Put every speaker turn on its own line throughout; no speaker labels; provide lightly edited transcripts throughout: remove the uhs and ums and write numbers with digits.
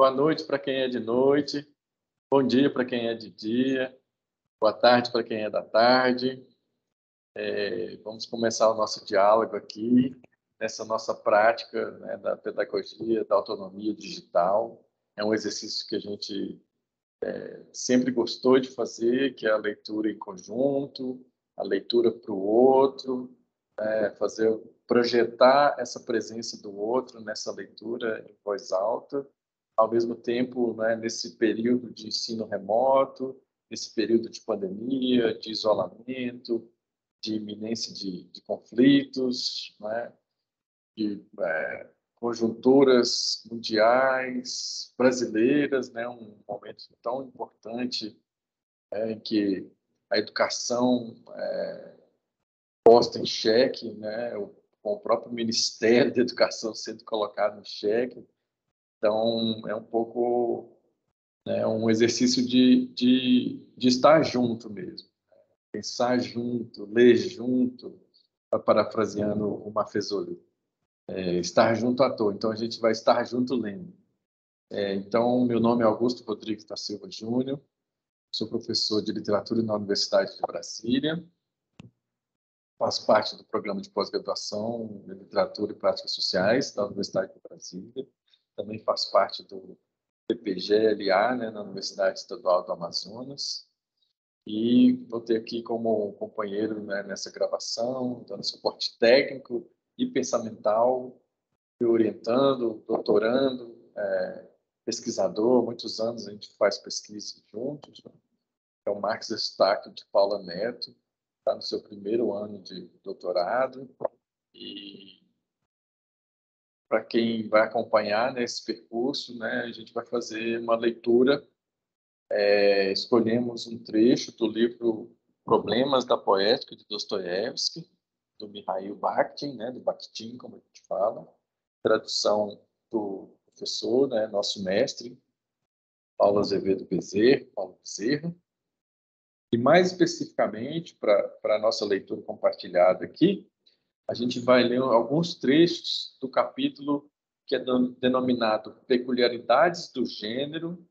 Boa noite para quem é de noite, bom dia para quem é de dia, boa tarde para quem é da tarde. Vamos começar o nosso diálogo aqui, nessa nossa prática, né, da pedagogia, da autonomia digital. É um exercício que a gente sempre gostou de fazer, que é a leitura em conjunto, a leitura para o outro, projetar essa presença do outro nessa leitura em voz alta, ao mesmo tempo, né, nesse período de ensino remoto, nesse período de pandemia, de isolamento, de iminência de conflitos, né, de conjunturas mundiais, brasileiras, né, um momento tão importante em que a educação posta em xeque, né, com o próprio Ministério da Educação sendo colocado em xeque. Então, é um pouco, né, um exercício de estar junto mesmo, pensar junto, ler junto, parafraseando o Maffesoli, estar junto à toa. Então, a gente vai estar junto lendo. Então, meu nome é Augusto Rodrigues da Silva Júnior, sou professor de literatura na Universidade de Brasília, faço parte do programa de pós-graduação em literatura e práticas sociais da Universidade de Brasília, também faço parte do PPG-LA, né, na Universidade Estadual do Amazonas, e vou ter aqui como companheiro, né, nessa gravação, dando suporte técnico e pensamental, me orientando, doutorando, pesquisador, muitos anos a gente faz pesquisa juntos, né? É o Marcos Eustáquio de Paula Neto, está no seu primeiro ano de doutorado, e para quem vai acompanhar nesse percurso, né, a gente vai fazer uma leitura. Escolhemos um trecho do livro Problemas da Poética, de Dostoiévski, do Mikhail Bakhtin, né, do Bakhtin, como a gente fala, tradução do professor, né, nosso mestre, Paulo Azevedo Bezerra. E mais especificamente, para a nossa leitura compartilhada aqui, a gente vai ler alguns trechos do capítulo que é denominado Peculiaridades do Gênero,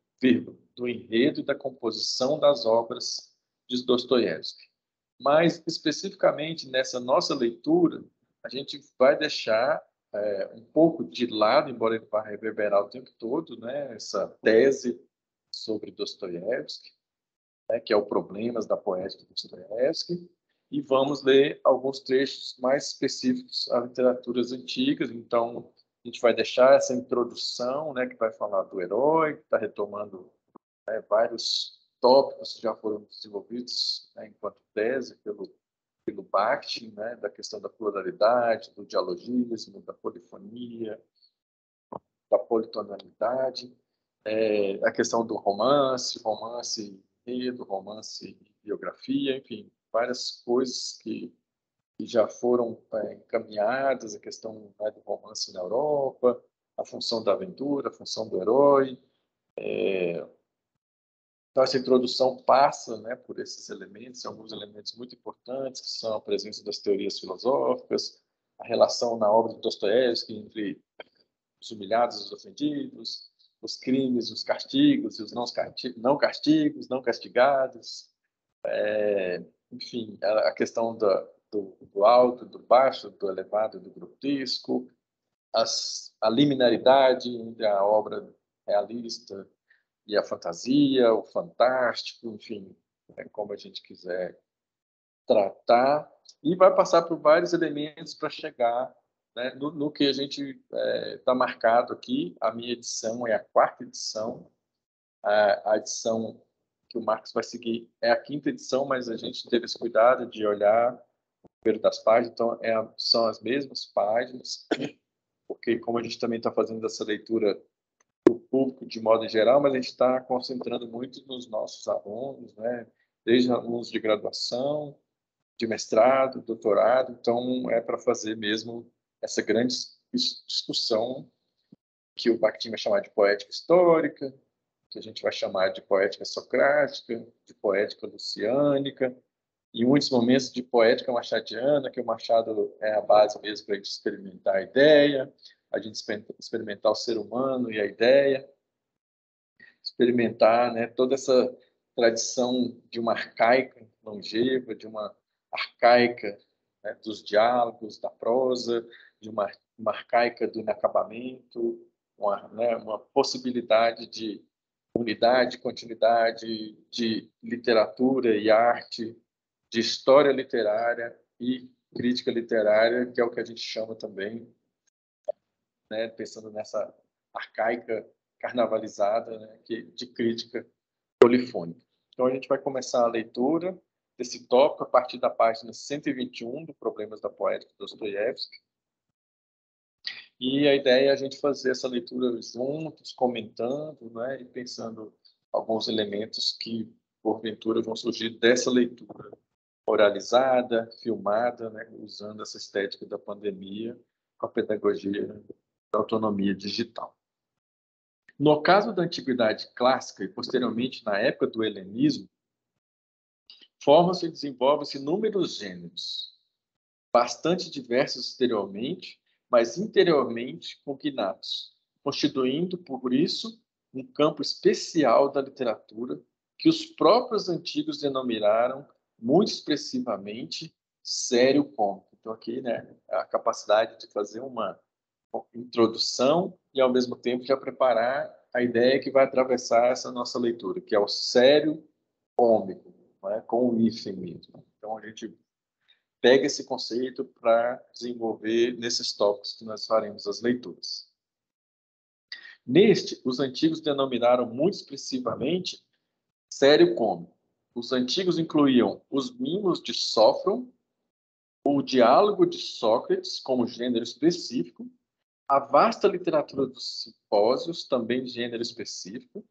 do enredo e da composição das obras de Dostoiévski. Mas, especificamente nessa nossa leitura, a gente vai deixar um pouco de lado, embora ele vá reverberar o tempo todo, né, essa tese sobre Dostoiévski, né, que é o Problemas da Poética de Dostoiévski, e vamos ler alguns trechos mais específicos a literaturas antigas. Então, a gente vai deixar essa introdução, né, que vai falar do herói, que está retomando, né, vários tópicos que já foram desenvolvidos, né, enquanto tese pelo Bakhtin, né, da questão da pluralidade, do dialogismo, da polifonia, da politonalidade, a questão do romance enredo, romance e biografia, enfim, várias coisas que já foram encaminhadas, a questão, né, do romance na Europa, a função da aventura, a função do herói. Então, essa introdução passa, né, por esses elementos, alguns elementos muito importantes, que são a presença das teorias filosóficas, a relação na obra de Dostoiévski entre os humilhados e os ofendidos, os crimes, os castigos e os não castigos, não castigados, enfim, a questão do alto, do baixo, do elevado, do grotesco, a liminaridade entre a obra realista e a fantasia, o fantástico, enfim, como a gente quiser tratar, e vai passar por vários elementos para chegar, né, no que a gente está marcado aqui. A minha edição é a quarta edição, a edição que o Marcos vai seguir é a quinta edição, mas a gente teve esse cuidado de olhar o número das páginas, então são as mesmas páginas, porque como a gente também está fazendo essa leitura do público de modo geral, mas a gente está concentrando muito nos nossos alunos, né, desde alunos de graduação, de mestrado, doutorado, então é para fazer mesmo essa grande discussão que o Bakhtin vai chamar de poética histórica, que a gente vai chamar de poética socrática, de poética luciânica, e em muitos momentos de poética machadiana, que o Machado é a base mesmo para a gente experimentar a ideia, a gente experimentar o ser humano e a ideia. experimentar, né, toda essa tradição de uma arcaica longeva, de uma arcaica, né, dos diálogos, da prosa, de uma arcaica do inacabamento, né, uma possibilidade de unidade, continuidade, de literatura e arte, de história literária e crítica literária, que é o que a gente chama também, né, pensando nessa arcaica carnavalizada, né, de crítica polifônica. Então, a gente vai começar a leitura desse tópico a partir da página 121 do Problemas da Poética de Dostoiévski. E a ideia é a gente fazer essa leitura juntos, comentando, né, e pensando alguns elementos que, porventura, vão surgir dessa leitura oralizada, filmada, né, usando essa estética da pandemia com a pedagogia da autonomia digital. No caso da Antiguidade Clássica e, posteriormente, na época do helenismo, formam-se e desenvolvem-se inúmeros gêneros, bastante diversos exteriormente, mas interiormente cognatos, constituindo, por isso, um campo especial da literatura que os próprios antigos denominaram, muito expressivamente, sério cômico. Então, aqui, né, a capacidade de fazer uma introdução e, ao mesmo tempo, já preparar a ideia que vai atravessar essa nossa leitura, que é o sério cômico, né, com o hífen mesmo. Então, a gente pega esse conceito para desenvolver nesses tópicos que nós faremos as leituras. Neste, os antigos denominaram muito expressivamente sério cômico. Os antigos incluíam os mimos de Sófron, o diálogo de Sócrates como gênero específico, a vasta literatura dos simpósios, também de gênero específico,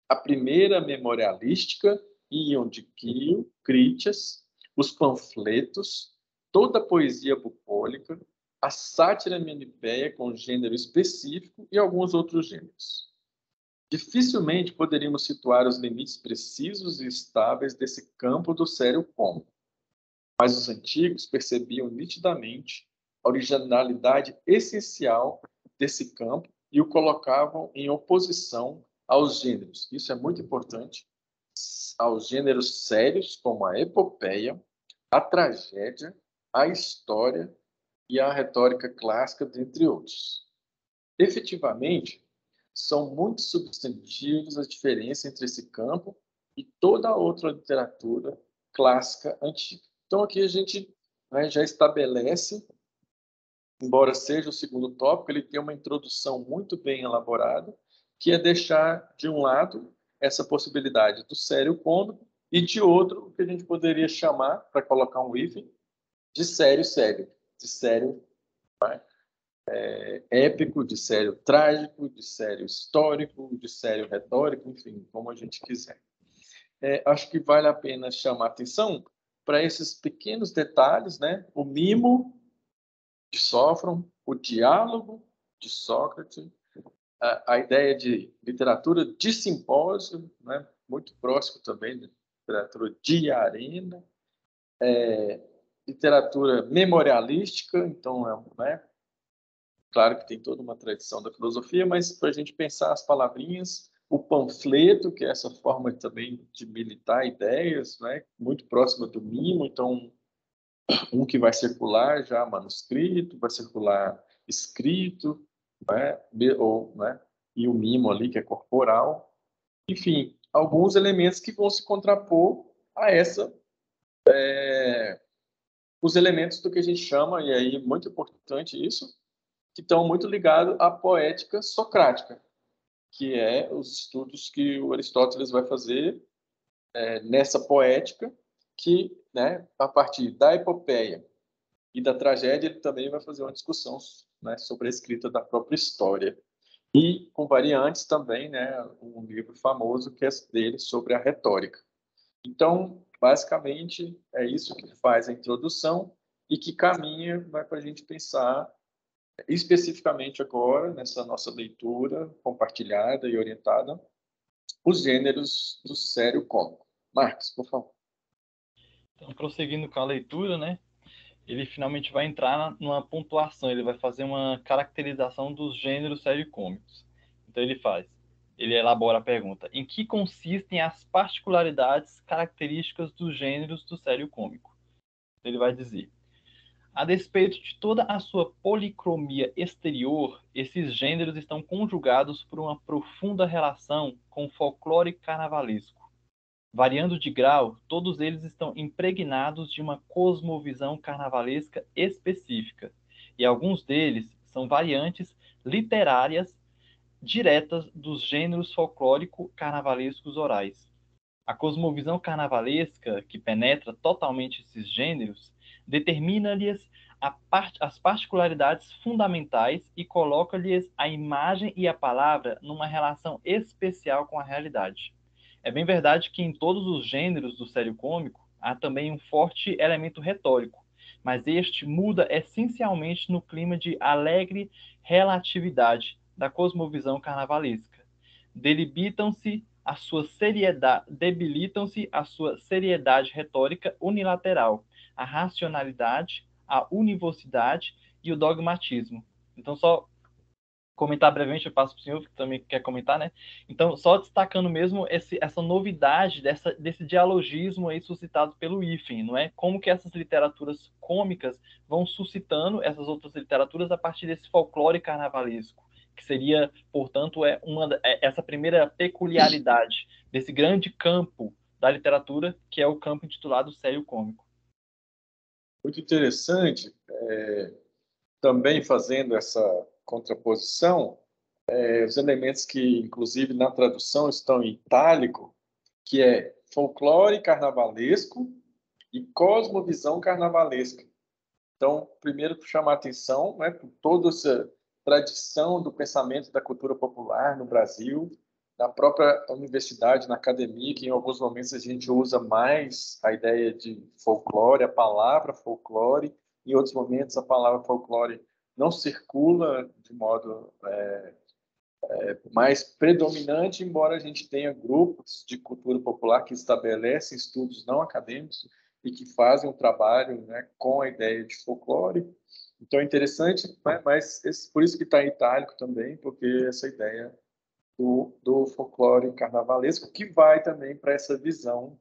a primeira memorialística, Ion de Quio, Critias, os panfletos, toda a poesia bucólica, a sátira menipéia com gênero específico e alguns outros gêneros. Dificilmente poderíamos situar os limites precisos e estáveis desse campo do sério cômico, mas os antigos percebiam nitidamente a originalidade essencial desse campo e o colocavam em oposição aos gêneros. Isso é muito importante, aos gêneros sérios, como a epopeia, a tragédia, a história e a retórica clássica, dentre outros. Efetivamente, são muito substantivos a diferença entre esse campo e toda a outra literatura clássica antiga. Então, aqui a gente, né, já estabelece, embora seja o segundo tópico, ele tem uma introdução muito bem elaborada, que é deixar, de um lado, essa possibilidade do sério cômico e, de outro, o que a gente poderia chamar, para colocar um hífen, de sério sério, de sério, né, épico, de sério trágico, de sério histórico, de sério retórico, enfim, como a gente quiser. Acho que vale a pena chamar atenção para esses pequenos detalhes, né? O mimo de Sófron, o diálogo de Sócrates, a ideia de literatura de simpósio, né? Muito próximo também da literatura de arena, literatura memorialística, então, né? Claro que tem toda uma tradição da filosofia, mas para a gente pensar as palavrinhas, o panfleto, que é essa forma também de militar ideias, né? Muito próxima do mimo, então um que vai circular já manuscrito, vai circular escrito, né? Ou, né? E o mimo ali, que é corporal. Enfim, alguns elementos que vão se contrapor a os elementos do que a gente chama, e aí muito importante isso, que estão muito ligados à poética socrática, que é os estudos que o Aristóteles vai fazer nessa poética, que, né, a partir da epopeia e da tragédia, ele também vai fazer uma discussão, né, sobre a escrita da própria história. E com variantes também, né, um livro famoso que é dele sobre a retórica. Então, basicamente, é isso que faz a introdução e que caminha para a gente pensar especificamente agora, nessa nossa leitura compartilhada e orientada, os gêneros do sério cômico. Marcos, por favor.
Então, prosseguindo com a leitura, né? Ele finalmente vai entrar numa pontuação, ele vai fazer uma caracterização dos gêneros sério-cômicos. Então ele faz: ele elabora a pergunta: em que consistem as particularidades características dos gêneros do sério cômico? Ele vai dizer: a despeito de toda a sua policromia exterior, esses gêneros estão conjugados por uma profunda relação com o folclore carnavalesco. Variando de grau, todos eles estão impregnados de uma cosmovisão carnavalesca específica, e alguns deles são variantes literárias diretas dos gêneros folclórico-carnavalescos orais. A cosmovisão carnavalesca, que penetra totalmente esses gêneros, determina-lhes as particularidades fundamentais e coloca-lhes a imagem e a palavra numa relação especial com a realidade. É bem verdade que em todos os gêneros do sério cômico há também um forte elemento retórico, mas este muda essencialmente no clima de alegre relatividade da cosmovisão carnavalesca. Debilitam-se a sua seriedade retórica unilateral, a racionalidade, a univocidade e o dogmatismo. Então, só comentar brevemente, eu passo para o senhor, que também quer comentar, né? Então, só destacando mesmo essa novidade desse dialogismo aí suscitado pelo Iffen, não é? Como que essas literaturas cômicas vão suscitando essas outras literaturas a partir desse folclore carnavalesco, que seria, portanto, essa primeira peculiaridade desse grande campo da literatura, que é o campo intitulado sério cômico.
Muito interessante, também fazendo essa contraposição, os elementos que, inclusive, na tradução estão em itálico, que é folclore carnavalesco e cosmovisão carnavalesca. Então, primeiro, chamar atenção, né, por toda essa tradição do pensamento da cultura popular no Brasil, na própria universidade, na academia, que em alguns momentos a gente usa mais a ideia de folclore, a palavra folclore, em outros momentos a palavra folclore não circula de modo mais predominante, embora a gente tenha grupos de cultura popular que estabelecem estudos não acadêmicos e que fazem um trabalho, né, com a ideia de folclore. Então é interessante, né, mas por isso que está em itálico também, porque essa ideia do folclore carnavalesco, que vai também para essa visão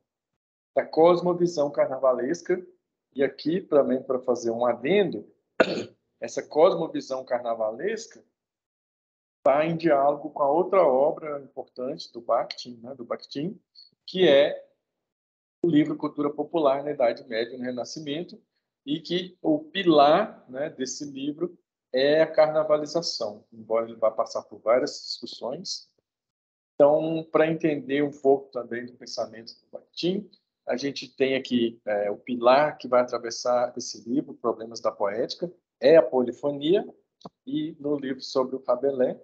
da cosmovisão carnavalesca. E aqui, também para fazer um adendo, essa cosmovisão carnavalesca está em diálogo com a outra obra importante do Bakhtin, né, que é o livro Cultura Popular na Idade Média e no Renascimento, e que o pilar, né, desse livro é a carnavalização, embora ele vá passar por várias discussões. Então, para entender um pouco também do pensamento do Bakhtin, a gente tem aqui o pilar que vai atravessar esse livro, Problemas da Poética, é a polifonia, e no livro sobre o Rabelais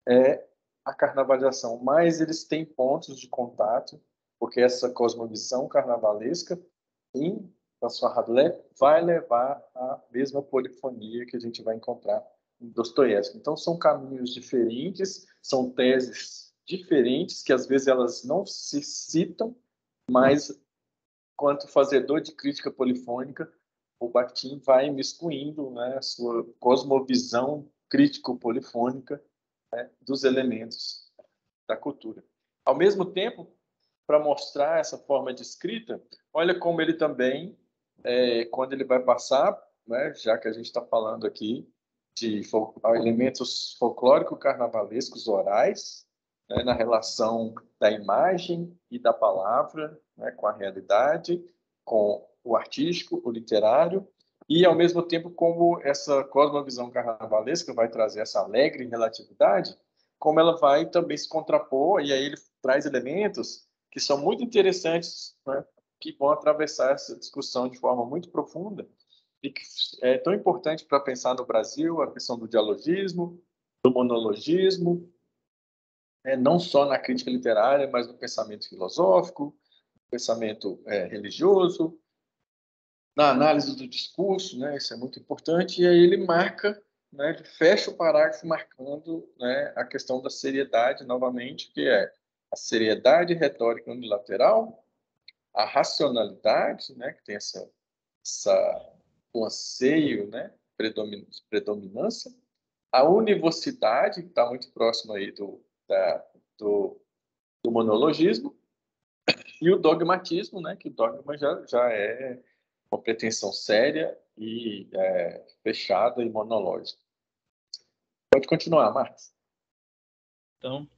é a carnavalização. Mas eles têm pontos de contato, porque essa cosmovisão carnavalesca, em François Rabelais, vai levar à mesma polifonia que a gente vai encontrar em Dostoiévski. Então, são caminhos diferentes, são teses diferentes, que às vezes elas não se citam, mas, quanto fazedor de crítica polifônica, o Bakhtin vai imiscuindo, né, a sua cosmovisão crítico-polifônica, né, dos elementos da cultura. Ao mesmo tempo, para mostrar essa forma de escrita, olha como ele também, quando ele vai passar, né, já que a gente está falando aqui de elementos folclórico-carnavalescos orais, né, na relação da imagem e da palavra, né, com a realidade, com o artístico, o literário, e, ao mesmo tempo, como essa cosmovisão carnavalesca vai trazer essa alegre relatividade, como ela vai também se contrapor, e aí ele traz elementos que são muito interessantes, né, que vão atravessar essa discussão de forma muito profunda, e que é tão importante para pensar no Brasil, a questão do dialogismo, do monologismo, não só na crítica literária, mas no pensamento filosófico, no pensamento religioso, na análise do discurso, né, isso é muito importante, e aí ele marca, né, ele fecha o parágrafo marcando, né, a questão da seriedade, novamente, que é a seriedade retórica unilateral, a racionalidade, né, que tem um anseio, né, predominância, a univocidade, que está muito próximo aí da do, do monologismo, e o dogmatismo, né, que o dogma já é uma pretensão séria e fechada e monológica. Pode continuar, Marcos.
Então,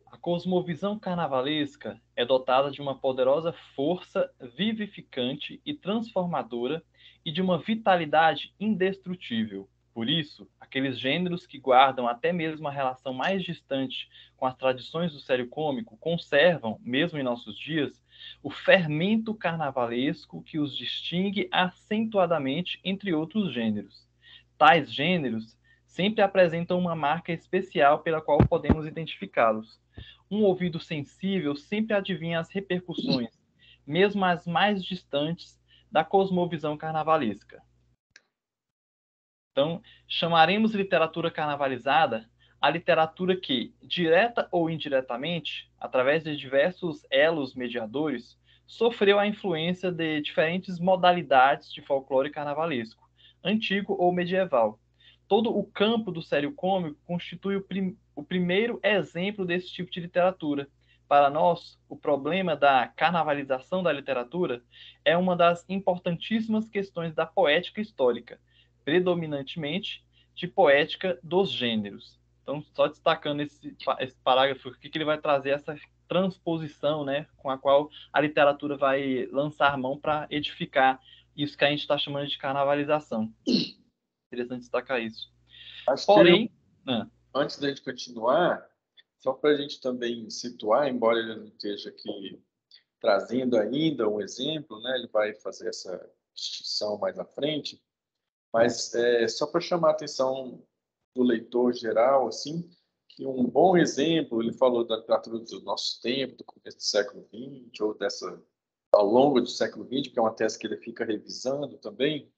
a cosmovisão carnavalesca é dotada de uma poderosa força vivificante e transformadora e de uma vitalidade indestrutível. Por isso, aqueles gêneros que guardam até mesmo a relação mais distante com as tradições do sério cômico conservam, mesmo em nossos dias, o fermento carnavalesco que os distingue acentuadamente entre outros gêneros. Tais gêneros sempre apresentam uma marca especial pela qual podemos identificá-los. Um ouvido sensível sempre adivinha as repercussões, mesmo as mais distantes, da cosmovisão carnavalesca. Então, chamaremos literatura carnavalizada a literatura que, direta ou indiretamente, através de diversos elos mediadores, sofreu a influência de diferentes modalidades de folclore carnavalesco, antigo ou medieval. Todo o campo do sério cômico constitui o primeiro exemplo desse tipo de literatura. Para nós, o problema da carnavalização da literatura é uma das importantíssimas questões da poética histórica, predominantemente de poética dos gêneros. Então, só destacando esse parágrafo aqui, que ele vai trazer essa transposição, né, com a qual a literatura vai lançar mão para edificar isso que a gente está chamando de carnavalização. Interessante destacar isso.
Acho
Porém,
antes da gente continuar, só para a gente também situar, embora ele não esteja aqui trazendo ainda um exemplo, né, ele vai fazer essa distinção mais à frente, mas só para chamar a atenção do leitor geral, assim, que um bom exemplo, ele falou da literatura do nosso tempo, do começo do século XX, ou ao longo do século XX, que é uma tese que ele fica revisando também,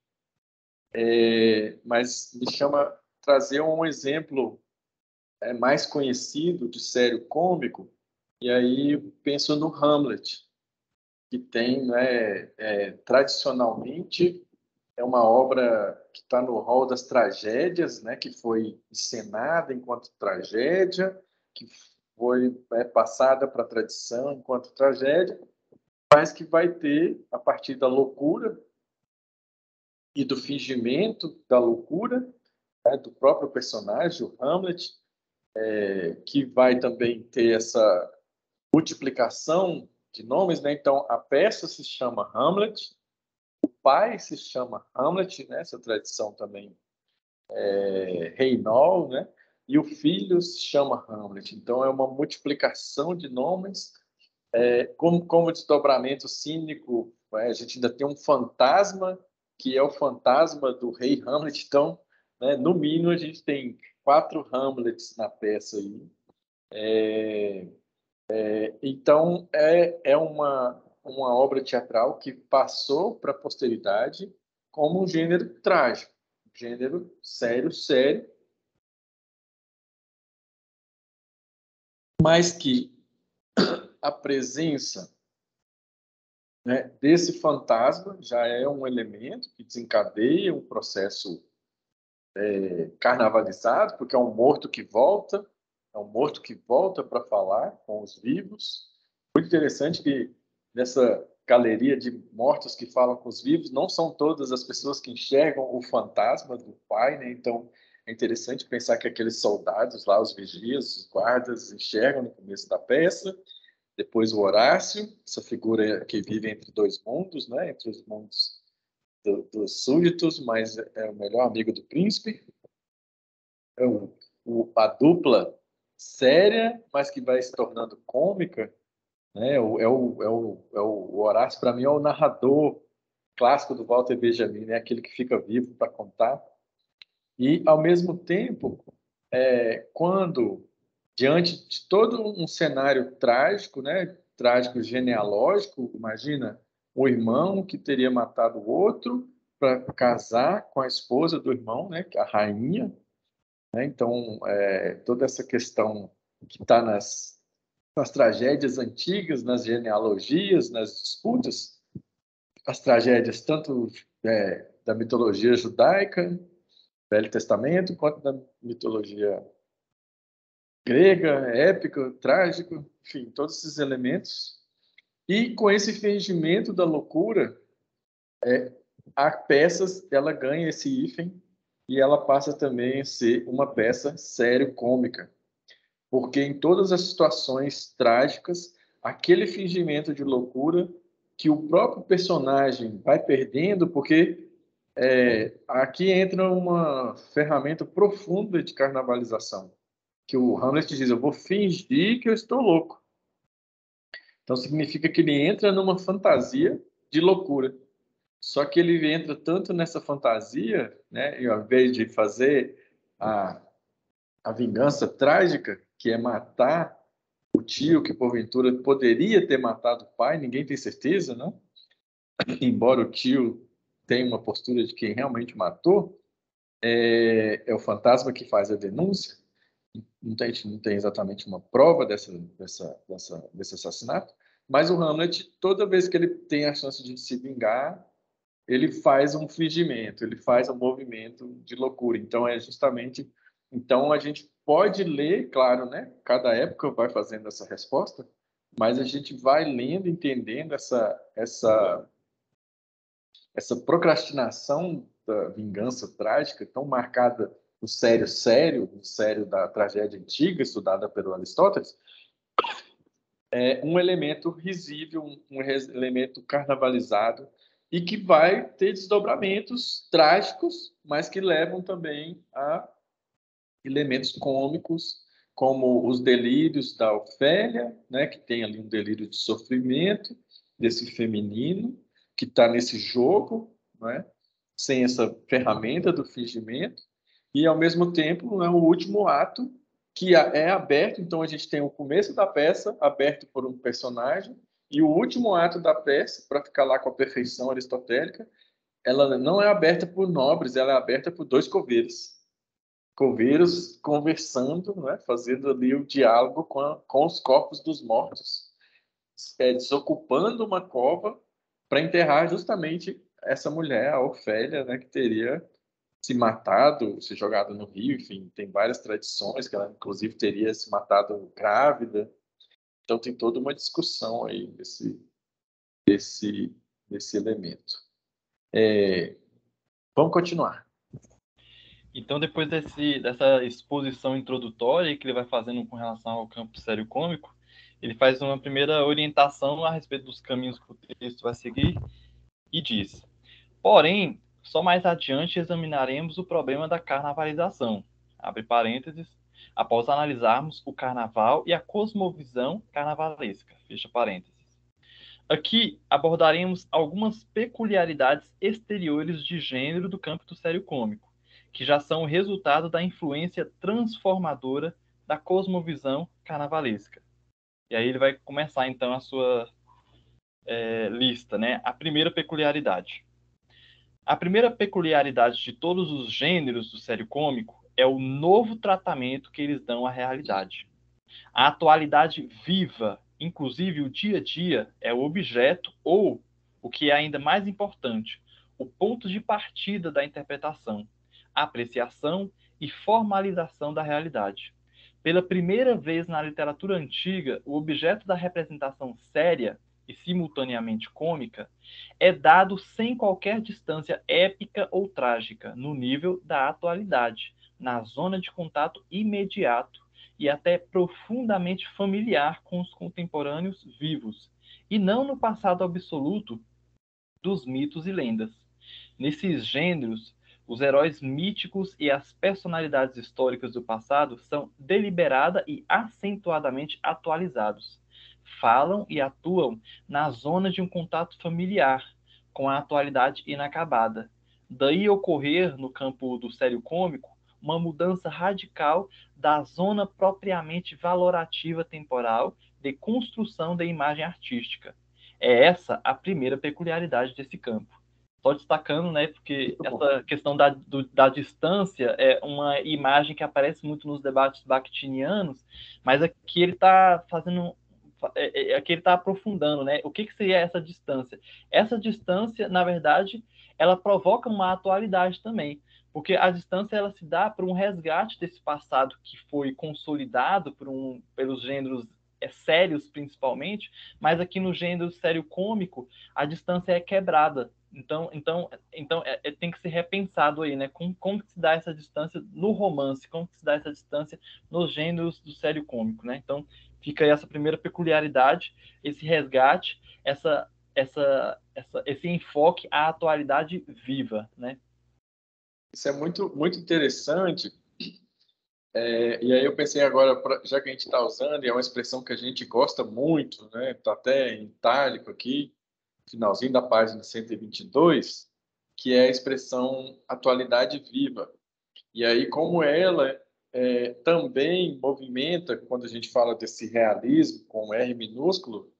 mas me chama trazer um exemplo mais conhecido de sério cômico, e aí penso no Hamlet, que tem, né, tradicionalmente, é uma obra que está no rol das tragédias, né, que foi encenada enquanto tragédia, que foi passada para a tradição enquanto tragédia, mas que vai ter, a partir da loucura e do fingimento da loucura, né, do próprio personagem, o Hamlet, que vai também ter essa multiplicação de nomes, né? Então, a peça se chama Hamlet, o pai se chama Hamlet, né? Essa tradição também Reinol, né? E o filho se chama Hamlet. Então, é uma multiplicação de nomes, como desdobramento cínico, a gente ainda tem um fantasma, que é o fantasma do rei Hamlet. Então, né, no mínimo, a gente tem 4 Hamlets na peça aí. Então, é uma obra teatral que passou para a posteridade como um gênero trágico, um gênero sério, sério, mas que a presença, né, desse fantasma já é um elemento que desencadeia um processo carnavalizado, porque é um morto que volta, para falar com os vivos. Muito interessante que nessa galeria de mortos que falam com os vivos, não são todas as pessoas que enxergam o fantasma do pai, né? Então, é interessante pensar que aqueles soldados lá, os vigias, os guardas, enxergam no começo da peça. Depois o Horácio, essa figura que vive entre dois mundos, né? Entre os mundos dos súditos, mas é o melhor amigo do príncipe. A dupla séria, mas que vai se tornando cômica, né? O Horácio, para mim, é o narrador clássico do Walter Benjamin, né? Aquele que fica vivo para contar. E, ao mesmo tempo, quando, diante de todo um cenário trágico, né? Trágico genealógico, imagina o irmão que teria matado o outro para casar com a esposa do irmão, né? A rainha, né? Então, toda essa questão que está nas tragédias antigas, nas genealogias, nas disputas, as tragédias tanto da mitologia judaica, Velho Testamento, quanto da mitologia grega, épico, trágico, enfim, todos esses elementos. E com esse fingimento da loucura, a peça ela ganha esse hífen e ela passa também a ser uma peça sério-cômica, porque em todas as situações trágicas, aquele fingimento de loucura que o próprio personagem vai perdendo, porque aqui entra uma ferramenta profunda de carnavalização, que o Hamlet diz: eu vou fingir que eu estou louco. Então significa que ele entra numa fantasia de loucura. Só que ele entra tanto nessa fantasia, né, e ao invés de fazer a vingança trágica, que é matar o tio que porventura poderia ter matado o pai, ninguém tem certeza, não? Embora o tio tenha uma postura de quem realmente matou, é o fantasma que faz a denúncia. A gente não tem exatamente uma prova desse assassinato, mas o Hamlet, toda vez que ele tem a chance de se vingar, ele faz um fingimento, ele faz um movimento de loucura. Então, é justamente... Então, a gente pode ler, claro, né? Cada época vai fazendo essa resposta, mas a gente vai lendo, entendendo essa procrastinação da vingança trágica, tão marcada no sério da tragédia antiga, estudada pelo Aristóteles, é um elemento risível, um elemento carnavalizado, e que vai ter desdobramentos trágicos, mas que levam também a elementos cômicos, como os delírios da Ofélia, né, que tem ali um delírio de sofrimento desse feminino, que está nesse jogo, né, sem essa ferramenta do fingimento, e ao mesmo tempo é o último ato que é aberto. Então a gente tem o começo da peça aberto por um personagem e o último ato da peça, para ficar lá com a perfeição aristotélica, ela não é aberta por nobres, ela é aberta por dois coveiros conversando, né, fazendo ali o diálogo com os corpos dos mortos, desocupando uma cova para enterrar justamente essa mulher, a Ofélia, né, que teria se matado, se jogado no rio. Enfim, tem várias tradições que ela, inclusive, teria se matado grávida. Então, tem toda uma discussão aí desse elemento. Vamos continuar.
Então, depois dessa exposição introdutória que ele vai fazendo com relação ao campo sério-cômico, ele faz uma primeira orientação a respeito dos caminhos que o texto vai seguir e diz: porém, só mais adiante examinaremos o problema da carnavalização, abre parênteses, após analisarmos o carnaval e a cosmovisão carnavalesca, fecha parênteses. Aqui abordaremos algumas peculiaridades exteriores de gênero do campo do sério-cômico, que já são o resultado da influência transformadora da cosmovisão carnavalesca. E aí ele vai começar então a sua lista, né? A primeira peculiaridade. A primeira peculiaridade de todos os gêneros do sério-cômico é o novo tratamento que eles dão à realidade. A atualidade viva, inclusive o dia a dia, é o objeto ou, o que é ainda mais importante, o ponto de partida da interpretação, apreciação e formalização da realidade. Pela primeira vez na literatura antiga, o objeto da representação séria e simultaneamente cômica é dado sem qualquer distância épica ou trágica, no nível da atualidade, na zona de contato imediato e até profundamente familiar com os contemporâneos vivos, e não no passado absoluto dos mitos e lendas. Nesses gêneros, os heróis míticos e as personalidades históricas do passado são deliberada e acentuadamente atualizados. Falam e atuam na zona de um contato familiar com a atualidade inacabada. Daí ocorrer, no campo do sério cômico, uma mudança radical da zona propriamente valorativa temporal de construção da imagem artística. É essa a primeira peculiaridade desse campo. Só destacando, né, porque essa questão da distância é uma imagem que aparece muito nos debates bakhtinianos, mas aqui ele está fazendo, aqui ele está aprofundando, né, o que seria essa distância. Essa distância, na verdade, ela provoca uma atualidade também, Porque a distância ela se dá por um resgate desse passado que foi consolidado pelos gêneros sérios, principalmente, mas aqui no gênero sério cômico, a distância é quebrada. Então tem que ser repensado aí, né? Como que se dá essa distância no romance, como que se dá essa distância nos gêneros do sério cômico, né? Então fica aí essa primeira peculiaridade, esse resgate, esse enfoque à atualidade viva, né?
Isso é muito, muito interessante. E aí eu pensei agora, já que a gente está usando, e é uma expressão que a gente gosta muito, né? Está até em itálico aqui, finalzinho da página 122, que é a expressão atualidade viva. E aí, como ela também movimenta, quando a gente fala desse realismo com R minúsculo,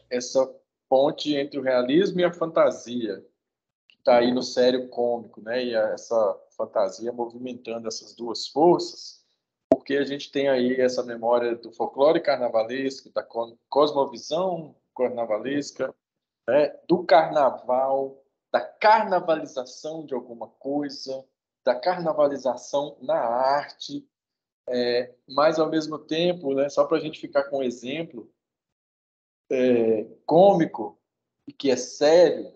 essa ponte entre o realismo e a fantasia, que está aí no sério cômico, né? E essa fantasia movimentando essas duas forças, porque a gente tem aí essa memória do folclore carnavalesco, da cosmovisão carnavalesca, né? Do carnaval, da carnavalização de alguma coisa, da carnavalização na arte, mas ao mesmo tempo, né, só para a gente ficar com um exemplo cômico e que é sério,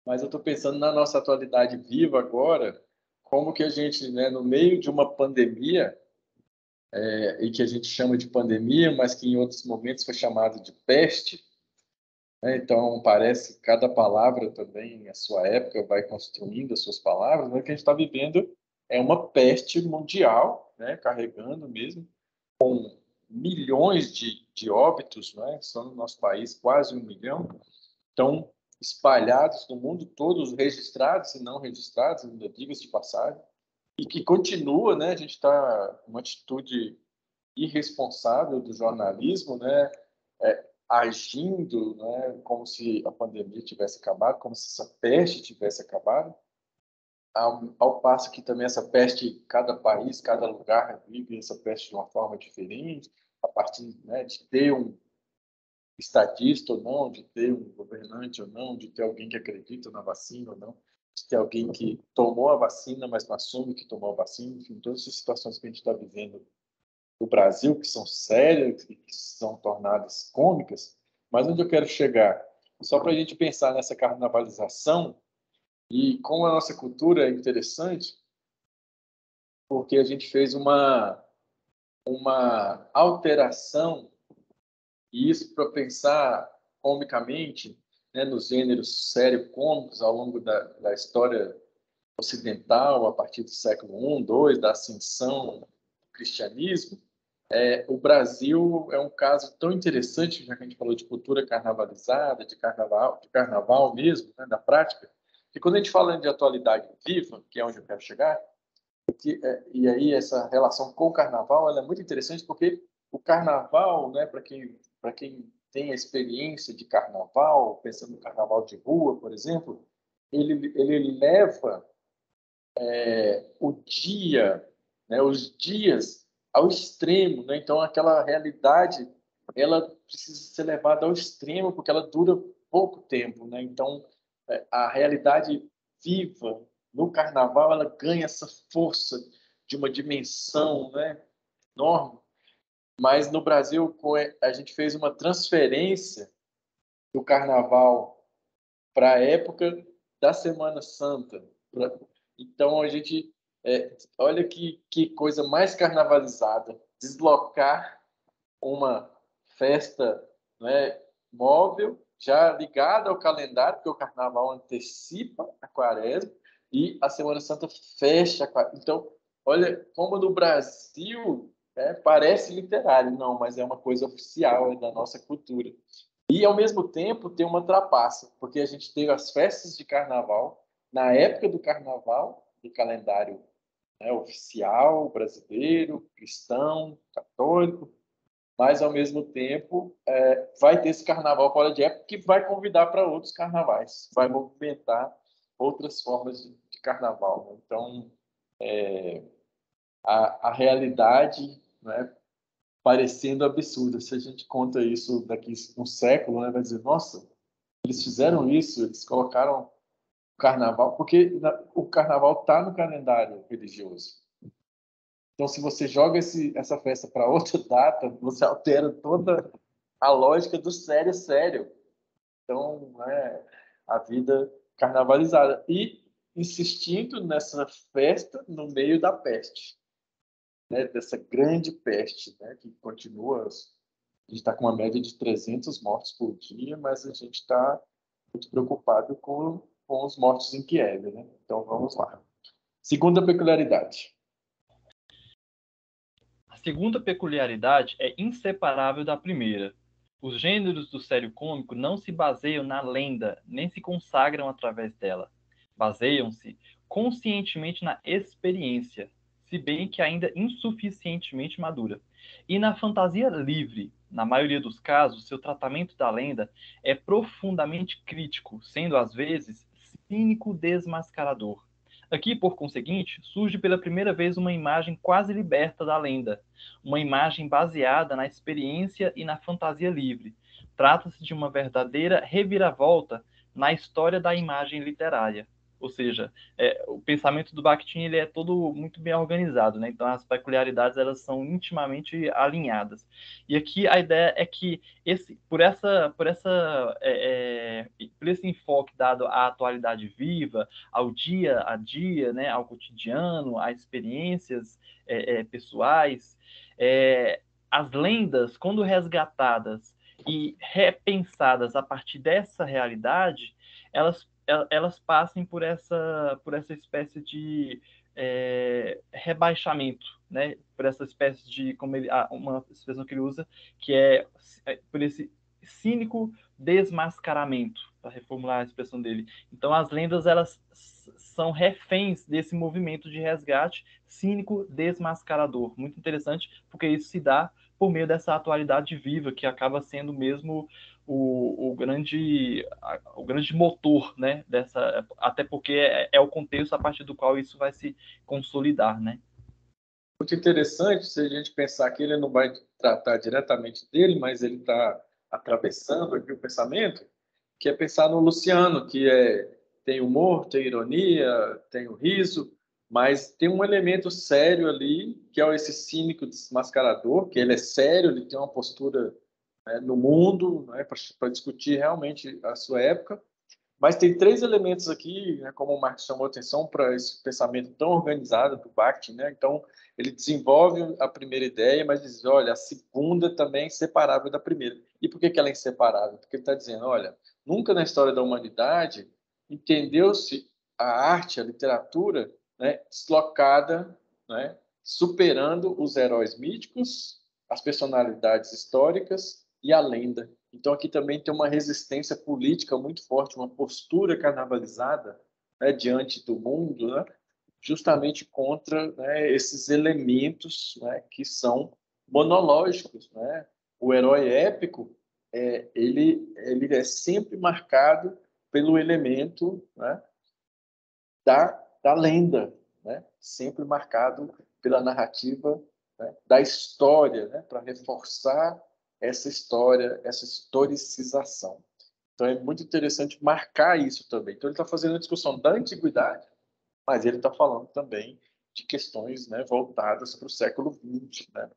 mas eu estou pensando na nossa atualidade viva agora, como que a gente, né, no meio de uma pandemia, e que a gente chama de pandemia, mas que em outros momentos foi chamado de peste, né? Então parece que cada palavra também, a sua época, vai construindo as suas palavras, mas o que a gente está vivendo é uma peste mundial, né, carregando mesmo, milhões de óbitos, né? Só no nosso país quase 1 milhão, estão espalhados no mundo todo, os registrados e não registrados, ainda diga-se de passagem, e que continua, né? A gente está com uma atitude irresponsável do jornalismo, né? Agindo, né? Como se a pandemia tivesse acabado, como se essa peste tivesse acabado, ao passo que também essa peste, cada país, cada lugar vive essa peste de uma forma diferente, a partir, né, de ter um estadista ou não, de ter um governante ou não, de ter alguém que acredita na vacina ou não, de ter alguém que tomou a vacina, mas não assume que tomou a vacina, enfim, todas essas situações que a gente está vivendo no Brasil, que são sérias e que são tornadas cômicas, mas onde eu quero chegar? Só para a gente pensar nessa carnavalização e como a nossa cultura é interessante, porque a gente fez uma alteração, e isso para pensar comicamente, né, nos gêneros sério-cômicos ao longo da história ocidental, a partir do século I, II, da ascensão do cristianismo. O Brasil é um caso tão interessante, já que a gente falou de cultura carnavalizada, de carnaval mesmo, né, da prática, que quando a gente fala de atualidade viva, que é onde eu quero chegar, e aí essa relação com o carnaval ela é muito interessante porque o carnaval, né, para quem tem a experiência de carnaval, pensando no carnaval de rua, por exemplo, ele leva o dia, né, os dias ao extremo, né? Então aquela realidade ela precisa ser levada ao extremo porque ela dura pouco tempo, né? Então a realidade viva no carnaval ela ganha essa força de uma dimensão, né, enorme. Mas no Brasil a gente fez uma transferência do carnaval para a época da Semana Santa. Então a gente olha que coisa mais carnavalizada, deslocar uma festa, né, móvel já ligada ao calendário, porque o carnaval antecipa a quaresma e a Semana Santa fecha a quaresma. Então, olha como no Brasil parece literário, não, mas é uma coisa oficial, é da nossa cultura. E, ao mesmo tempo, tem uma trapaça, porque a gente teve as festas de carnaval, na época do carnaval, do calendário, né, oficial, brasileiro, cristão, católico, mas, ao mesmo tempo, vai ter esse carnaval fora de época que vai convidar para outros carnavais, vai movimentar outras formas de carnaval, né? Então, a realidade, né, parecendo absurda. Se a gente conta isso daqui um século, né, vai dizer, nossa, eles fizeram isso, eles colocaram carnaval, porque o carnaval está no calendário religioso. Então, se você joga essa festa para outra data, você altera toda a lógica do sério sério. Então, a vida carnavalizada. E insistindo nessa festa no meio da peste, né? Dessa grande peste, né? Que continua. A gente está com uma média de 300 mortos por dia, mas a gente está muito preocupado com os mortos em Kiev, né? Então, vamos lá. Segunda peculiaridade.
A segunda peculiaridade é inseparável da primeira. Os gêneros do sério cômico não se baseiam na lenda, nem se consagram através dela. Baseiam-se conscientemente na experiência, se bem que ainda insuficientemente madura. E na fantasia livre. Na maioria dos casos, seu tratamento da lenda é profundamente crítico, sendo às vezes cínico desmascarador. Aqui, por conseguinte, surge pela primeira vez uma imagem quase liberta da lenda, uma imagem baseada na experiência e na fantasia livre. Trata-se de uma verdadeira reviravolta na história da imagem literária. Ou seja, o pensamento do Bakhtin ele é todo muito bem organizado, né? Então as peculiaridades elas são intimamente alinhadas. E aqui a ideia é que por esse enfoque dado à atualidade viva, ao dia a dia, né, ao cotidiano, a experiências pessoais, as lendas, quando resgatadas e repensadas a partir dessa realidade, elas passem por essa espécie de rebaixamento, né? Por essa espécie de, uma expressão que ele usa, que por esse cínico desmascaramento, para reformular a expressão dele. Então, as lendas elas são reféns desse movimento de resgate cínico desmascarador. Muito interessante, porque isso se dá por meio dessa atualidade viva, que acaba sendo mesmo o grande motor, né, até porque é o contexto a partir do qual isso vai se consolidar, né?
Muito interessante se a gente pensar que ele não vai tratar diretamente dele, mas ele está atravessando aqui o pensamento, que é pensar no Luciano, que tem humor, tem ironia, tem o riso, mas tem um elemento sério ali, que é esse cínico desmascarador, que ele é sério, ele tem uma postura, né, no mundo, né, para discutir realmente a sua época. Mas tem três elementos aqui, né, como o Marcos chamou a atenção para esse pensamento tão organizado do Bakhtin, né? Então, ele desenvolve a primeira ideia, mas diz, olha, a segunda também é inseparável da primeira. E por que ela é inseparável? Porque ele está dizendo, olha, nunca na história da humanidade entendeu-se a arte, a literatura, né, deslocada, né, superando os heróis míticos, as personalidades históricas e a lenda. Então, aqui também tem uma resistência política muito forte, uma postura carnavalizada, né, diante do mundo, né, justamente contra, né, esses elementos, né, que são monológicos. Né? O herói épico, ele é sempre marcado pelo elemento, né, da lenda, né? Sempre marcado pela narrativa, né, da história, né, para reforçar essa história, essa historicização. Então é muito interessante marcar isso também. Então ele está fazendo a discussão da antiguidade, mas ele está falando também de questões, né, voltadas para o século XX, né?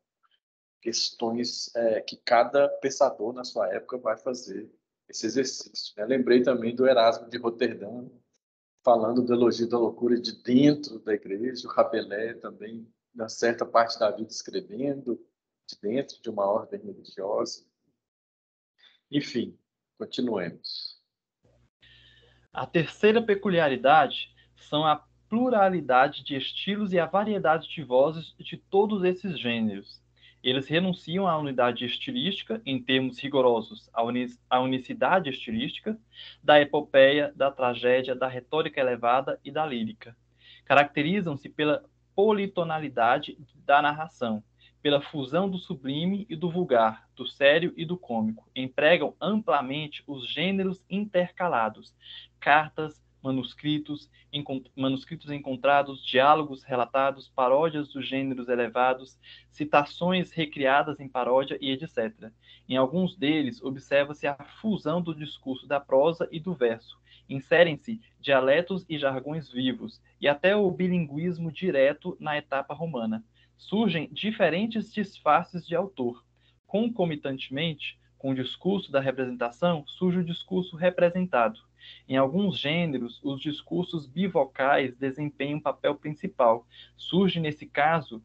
Questões que cada pensador na sua época vai fazer esse exercício. Né? Lembrei também do Erasmo de Roterdã, falando do elogio da loucura de dentro da igreja, o Rabelais também, na certa parte da vida, escrevendo de dentro de uma ordem religiosa. Enfim, continuemos.
A terceira peculiaridade são a pluralidade de estilos e a variedade de vozes de todos esses gêneros. Eles renunciam à unidade estilística, em termos rigorosos, à unicidade estilística, da epopeia, da tragédia, da retórica elevada e da lírica. Caracterizam-se pela politonalidade da narração, pela fusão do sublime e do vulgar, do sério e do cômico. Empregam amplamente os gêneros intercalados, cartas, manuscritos encontrados, diálogos relatados, paródias dos gêneros elevados, citações recriadas em paródia e etc. Em alguns deles, observa-se a fusão do discurso da prosa e do verso. Inserem-se dialetos e jargões vivos, e até o bilinguismo direto na etapa romana. Surgem diferentes disfarces de autor. Concomitantemente, com o discurso da representação, surge o discurso representado. Em alguns gêneros, os discursos bivocais desempenham um papel principal. Surge, nesse caso,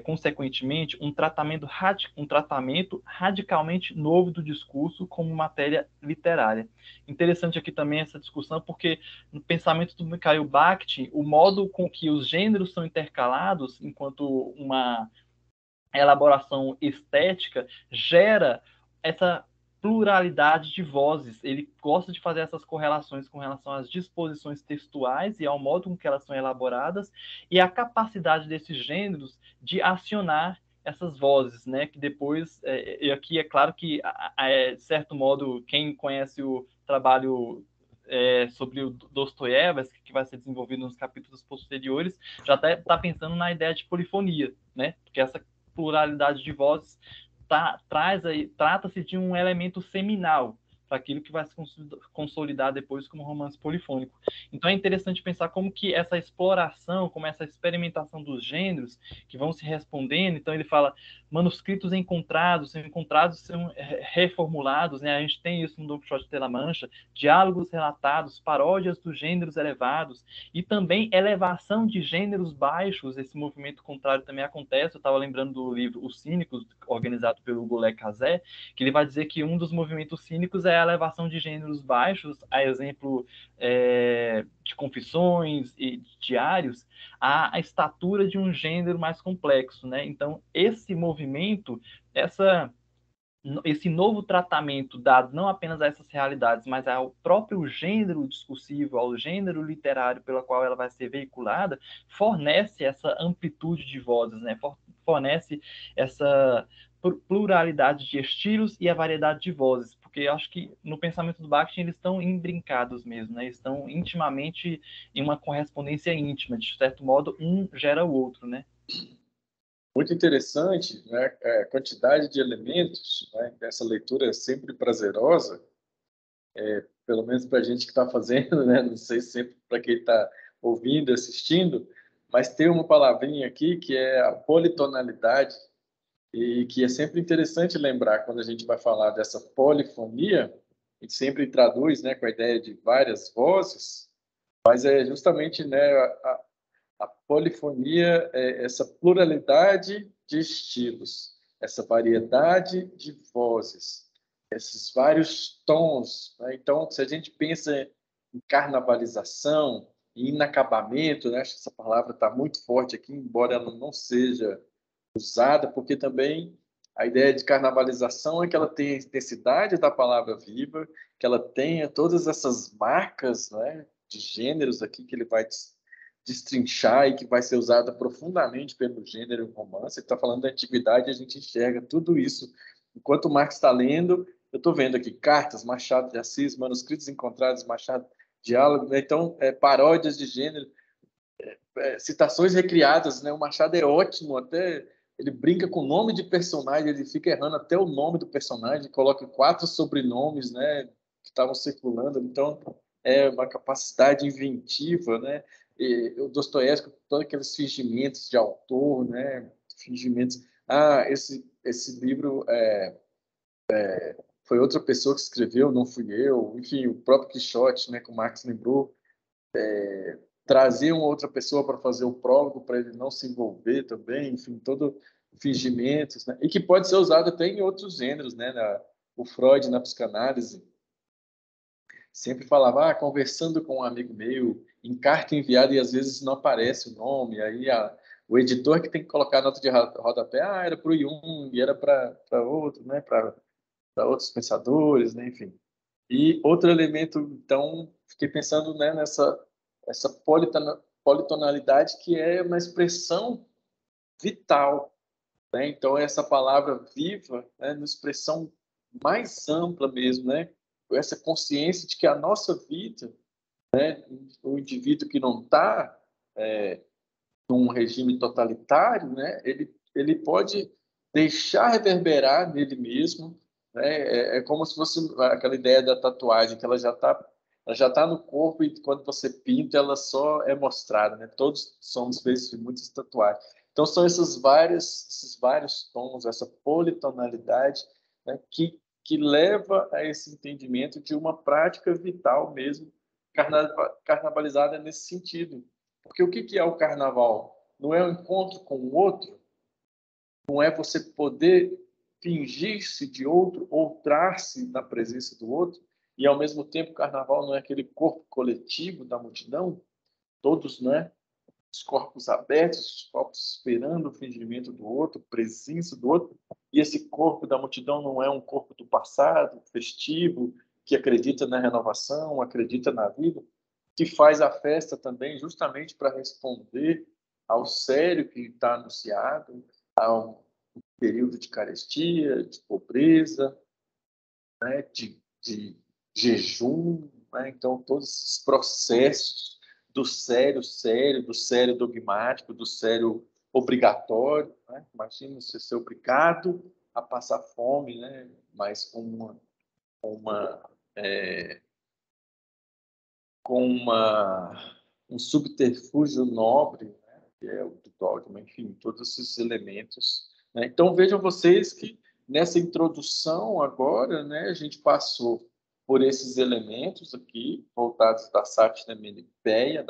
consequentemente, um tratamento radicalmente novo do discurso como matéria literária. Interessante aqui também essa discussão, porque no pensamento do Mikhail Bakhtin, o modo com que os gêneros são intercalados, enquanto uma elaboração estética, gera essa pluralidade de vozes. Ele gosta de fazer essas correlações com relação às disposições textuais e ao modo com que elas são elaboradas e a capacidade desses gêneros de acionar essas vozes, né? Que depois, e aqui é claro que, de certo modo, quem conhece o trabalho sobre o Dostoiévski, que vai ser desenvolvido nos capítulos posteriores, já está pensando na ideia de polifonia, né? Porque essa pluralidade de vozes trata-se de um elemento seminal para aquilo que vai se consolidar depois como romance polifônico. Então é interessante pensar como que essa exploração, como essa experimentação dos gêneros que vão se respondendo. Então ele fala manuscritos encontrados, são reformulados, né? A gente tem isso no Don Quixote de la Mancha, diálogos relatados, paródias dos gêneros elevados e também elevação de gêneros baixos. Esse movimento contrário também acontece. Eu estava lembrando do livro Os Cínicos, organizado pelo Golé Cazé, que ele vai dizer que um dos movimentos cínicos é a elevação de gêneros baixos, a exemplo de confissões e diários, a estatura de um gênero mais complexo, né? Então, esse movimento, esse novo tratamento dado não apenas a essas realidades, mas ao próprio gênero discursivo, ao gênero literário pelo qual ela vai ser veiculada, fornece essa amplitude de vozes, né? Fornece essa pluralidade de estilos e a variedade de vozes, porque eu acho que no pensamento do Bakhtin eles estão imbrincados mesmo, né? Eles estão intimamente em uma correspondência íntima, de certo modo, um gera o outro, né?
Muito interessante, né? A quantidade de elementos, né? Essa leitura é sempre prazerosa, pelo menos para a gente que está fazendo, né? Não sei sempre para quem está ouvindo, assistindo, mas tem uma palavrinha aqui que é a politonalidade, e que é sempre interessante lembrar quando a gente vai falar dessa polifonia, a gente sempre traduz, né, com a ideia de várias vozes, mas é justamente, né, a polifonia é essa pluralidade de estilos, essa variedade de vozes, esses vários tons, né? Então, se a gente pensa em carnavalização, em inacabamento, né? Acho que essa palavra está muito forte aqui, embora ela não seja usada, porque também a ideia de carnavalização é que ela tenha a intensidade da palavra viva, que ela tenha todas essas marcas, né, de gêneros aqui que ele vai destrinchar e que vai ser usada profundamente pelo gênero romance. Ele está falando da antiguidade, a gente enxerga tudo isso. Enquanto o Marx está lendo, eu estou vendo aqui cartas, Machado de Assis, manuscritos encontrados, Machado, diálogo, né? Então, paródias de gênero, citações recriadas, né? O Machado é ótimo, até ele brinca com o nome de personagem, ele fica errando até o nome do personagem, coloca 4 sobrenomes, né, que estavam circulando. Então, é uma capacidade inventiva, né? E o Dostoiévski, todos aqueles fingimentos de autor, né? Fingimentos. Ah, esse livro foi outra pessoa que escreveu, não fui eu. Enfim, o próprio Quixote, né, que o Marx lembrou, trazer uma outra pessoa para fazer o prólogo, para ele não se envolver também, enfim, todo fingimentos, né? E que pode ser usado até em outros gêneros, né? O Freud, na psicanálise, sempre falava, conversando com um amigo meu, em carta enviada, e às vezes não aparece o nome, aí o editor que tem que colocar a nota de rodapé, era para o Jung, era para outro, né? Para outros pensadores, né? Enfim. E outro elemento, então, fiquei pensando, né, essa politonalidade que é uma expressão vital, né? Então, essa palavra viva, né, uma expressão mais ampla mesmo, né? Essa consciência de que a nossa vida O indivíduo que não está num regime totalitário, né, ele pode deixar reverberar nele mesmo, né? É como se fosse aquela ideia da tatuagem, que ela já tá no corpo e quando você pinta ela só é mostrada, né? Todos somos feitos de muitas tatuagens. Então são esses vários tons, essa politonalidade, né, que leva a esse entendimento de uma prática vital mesmo, carnavalizada nesse sentido. Porque o que é o carnaval? Não é o encontro com o outro, não é você poder fingir-se de outro, outrar-se na presença do outro, e ao mesmo tempo o carnaval não é aquele corpo coletivo da multidão, todos, né? Os corpos abertos, os corpos esperando o fingimento do outro, presença do outro, e esse corpo da multidão não é um corpo do passado, festivo, que acredita na renovação, acredita na vida, que faz a festa também justamente para responder ao sério que está anunciado, ao período de carestia, de pobreza, né, de jejum, né? Então todos esses processos do sério dogmático, do sério obrigatório, né? Imagina você ser obrigado a passar fome, né? Mas uma é, com um subterfúgio nobre, né, que é o do dogma, enfim, todos esses elementos, né? Então vejam vocês que nessa introdução agora, né, a gente passou por esses elementos aqui, voltados da sátira menipéia,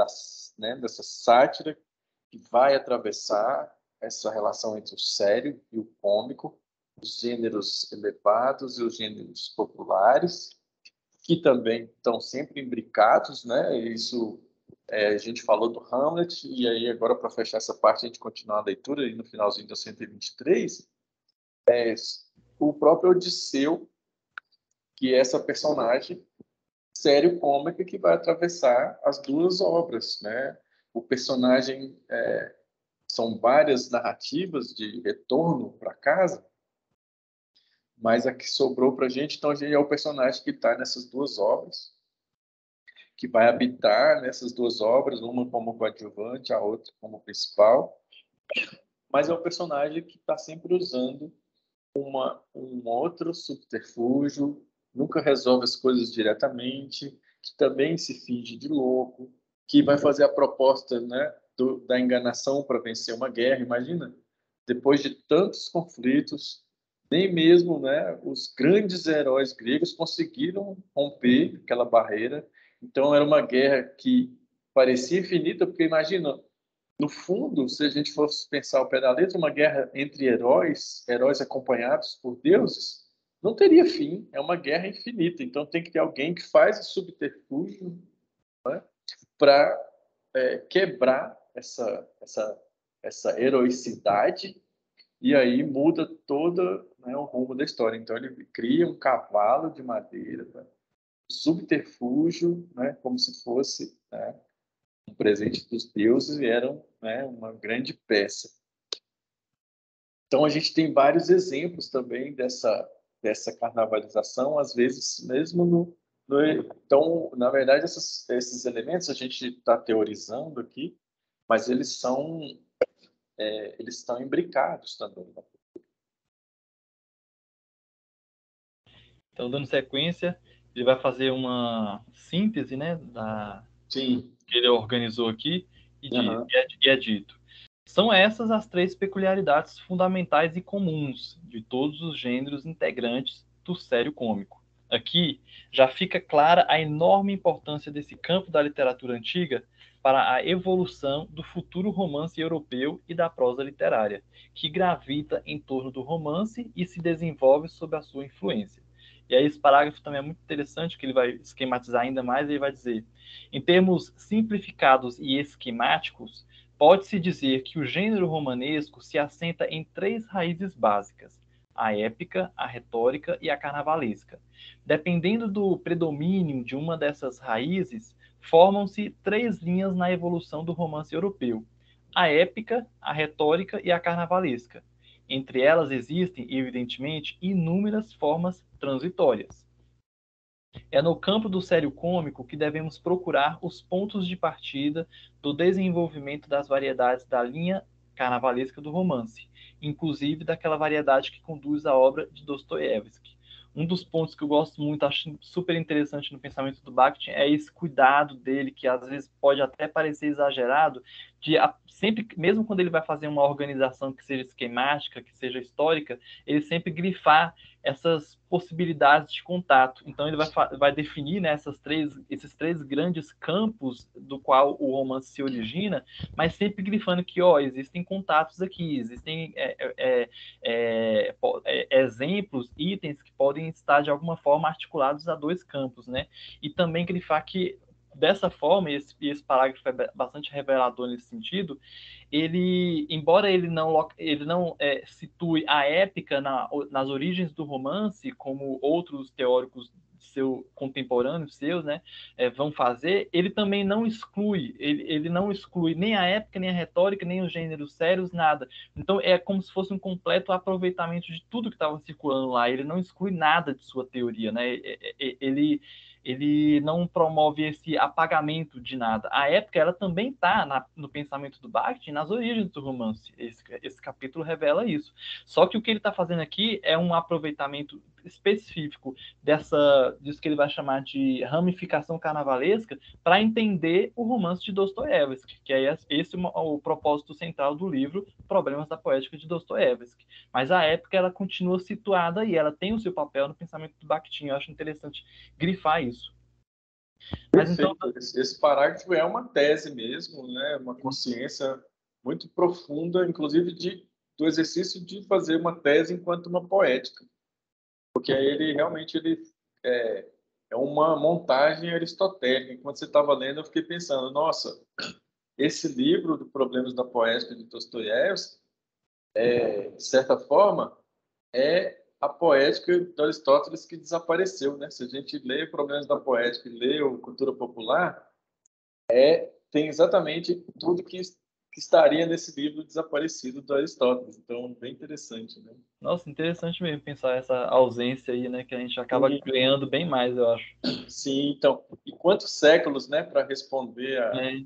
né, dessa sátira que vai atravessar essa relação entre o sério e o cômico, os gêneros elevados e os gêneros populares, que também estão sempre imbricados, né? Isso a gente falou do Hamlet, e aí agora para fechar essa parte, a gente continuar a leitura, e no finalzinho do 123, o próprio Odisseu, que é essa personagem sério-cômica que vai atravessar as duas obras, né? O personagem, são várias narrativas de retorno para casa, mas a que sobrou para a gente, então, a gente é o personagem que está nessas duas obras, que vai habitar nessas duas obras, uma como coadjuvante, a outra como principal, mas é um personagem que está sempre usando um outro subterfúgio, nunca resolve as coisas diretamente, que também se finge de louco, que vai fazer a proposta, né, da enganação para vencer uma guerra. Imagina, depois de tantos conflitos, nem mesmo, né, os grandes heróis gregos conseguiram romper aquela barreira. Então era uma guerra que parecia infinita, porque imagina, no fundo, se a gente fosse pensar ao pé da letra, uma guerra entre heróis acompanhados por deuses, não teria fim. É uma guerra infinita. Então tem que ter alguém que faz o subterfúgio, né, para quebrar essa heroicidade, e aí muda todo, né, o rumo da história. Então ele cria um cavalo de madeira, né, subterfúgio, né, como se fosse, né, um presente dos deuses, e eram, né, uma grande peça. Então a gente tem vários exemplos também dessa carnavalização, às vezes mesmo então, na verdade, esses elementos a gente está teorizando aqui, mas eles estão imbricados também, né?
Então, dando sequência, ele vai fazer uma síntese, né,
Sim.
que ele organizou aqui e,
Uhum.
e é dito. São essas as três peculiaridades fundamentais e comuns de todos os gêneros integrantes do sério cômico. Aqui já fica clara a enorme importância desse campo da literatura antiga para a evolução do futuro romance europeu e da prosa literária, que gravita em torno do romance e se desenvolve sob a sua influência. E aí esse parágrafo também é muito interessante, que ele vai esquematizar ainda mais, e ele vai dizer: em termos simplificados e esquemáticos, pode-se dizer que o gênero romanesco se assenta em três raízes básicas: a épica, a retórica e a carnavalesca. Dependendo do predomínio de uma dessas raízes, formam-se três linhas na evolução do romance europeu: a épica, a retórica e a carnavalesca. Entre elas existem, evidentemente, inúmeras formas transitórias. É no campo do sério cômico que devemos procurar os pontos de partida do desenvolvimento das variedades da linha carnavalesca do romance, inclusive daquela variedade que conduz à obra de Dostoiévski. Um dos pontos que eu gosto muito, acho super interessante no pensamento do Bakhtin, é esse cuidado dele, que às vezes pode até parecer exagerado, de sempre, mesmo quando ele vai fazer uma organização que seja esquemática, que seja histórica, ele sempre grifar essas possibilidades de contato. Então ele vai definir, né, esses três grandes campos do qual o romance se origina, mas sempre grifando que existem contatos aqui, existem exemplos, itens que podem estar de alguma forma articulados a dois campos, né? E também grifar que dessa forma, e esse parágrafo é bastante revelador nesse sentido, embora ele não situe a épica nas origens do romance, como outros teóricos contemporâneos seus, né, vão fazer, ele também não exclui, ele não exclui nem a épica, nem a retórica, nem os gêneros sérios, nada. Então é como se fosse um completo aproveitamento de tudo que estava circulando lá. Ele não exclui nada de sua teoria, né? Ele não promove esse apagamento de nada. A época, ela também está no pensamento do Bakhtin, nas origens do romance. Esse capítulo revela isso. Só que o que ele está fazendo aqui é um aproveitamento específico disso que ele vai chamar de ramificação carnavalesca para entender o romance de Dostoiévski, que é esse o propósito central do livro Problemas da Poética de Dostoiévski. Mas a época, ela continua situada e ela tem o seu papel no pensamento do Bakhtin. Eu acho interessante grifar isso. Mas então,
Perfeito. Esse parágrafo é uma tese mesmo, né? Uma consciência muito profunda, inclusive do exercício de fazer uma tese enquanto uma poética, porque aí ele realmente é uma montagem aristotélica. Enquanto você estava lendo, eu fiquei pensando, nossa, esse livro do Problemas da Poética de Dostoiévski, de certa forma, é a poética de Aristóteles que desapareceu, né? Se a gente lê Problemas da Poética e lê o Cultura Popular, tem exatamente tudo que estaria nesse livro desaparecido do Aristóteles. Então, bem interessante, né?
nossa, interessante mesmo pensar essa ausência aí, né, que a gente acaba ganhando bem mais, eu acho.
Sim, então, e quantos séculos, né, para responder
É,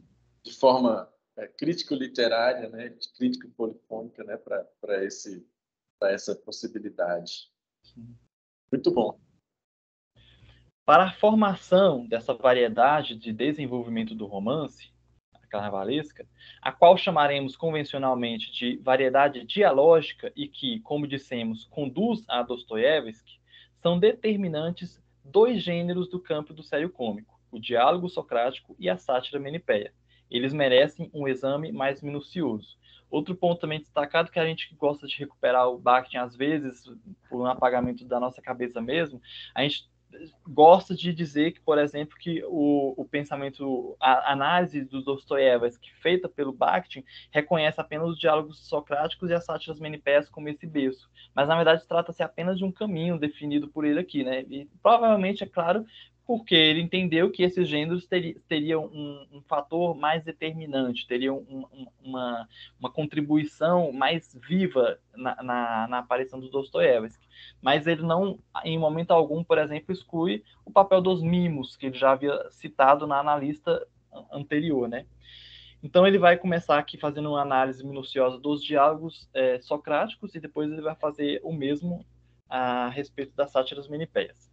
de forma crítico-literária, né, crítico-polifônica, né, para essa possibilidade.
sim.
Muito bom.
Para a formação dessa variedade de desenvolvimento do romance, a carnavalesca, a qual chamaremos convencionalmente de variedade dialógica e que, como dissemos, conduz a Dostoiévski, são determinantes dois gêneros do campo do sério cômico, o diálogo socrático e a sátira menipéia. Eles merecem um exame mais minucioso. Outro ponto também destacado, que a gente gosta de recuperar o Bakhtin às vezes, por um apagamento da nossa cabeça mesmo, a gente gosta de dizer que, por exemplo, que o pensamento, a análise dos Dostoiévski feita pelo Bakhtin reconhece apenas os diálogos socráticos e as sátiras menipéias como esse berço. Mas, na verdade, trata-se apenas de um caminho definido por ele aqui, né? E provavelmente, é claro, porque ele entendeu que esses gêneros teriam um fator mais determinante, teriam uma contribuição mais viva na aparição do Dostoiévski. Mas ele não, em momento algum, por exemplo, exclui o papel dos mimos, que ele já havia citado na analista anterior, né? Então ele vai começar aqui fazendo uma análise minuciosa dos diálogos socráticos e depois ele vai fazer o mesmo a respeito das sátiras menipeias.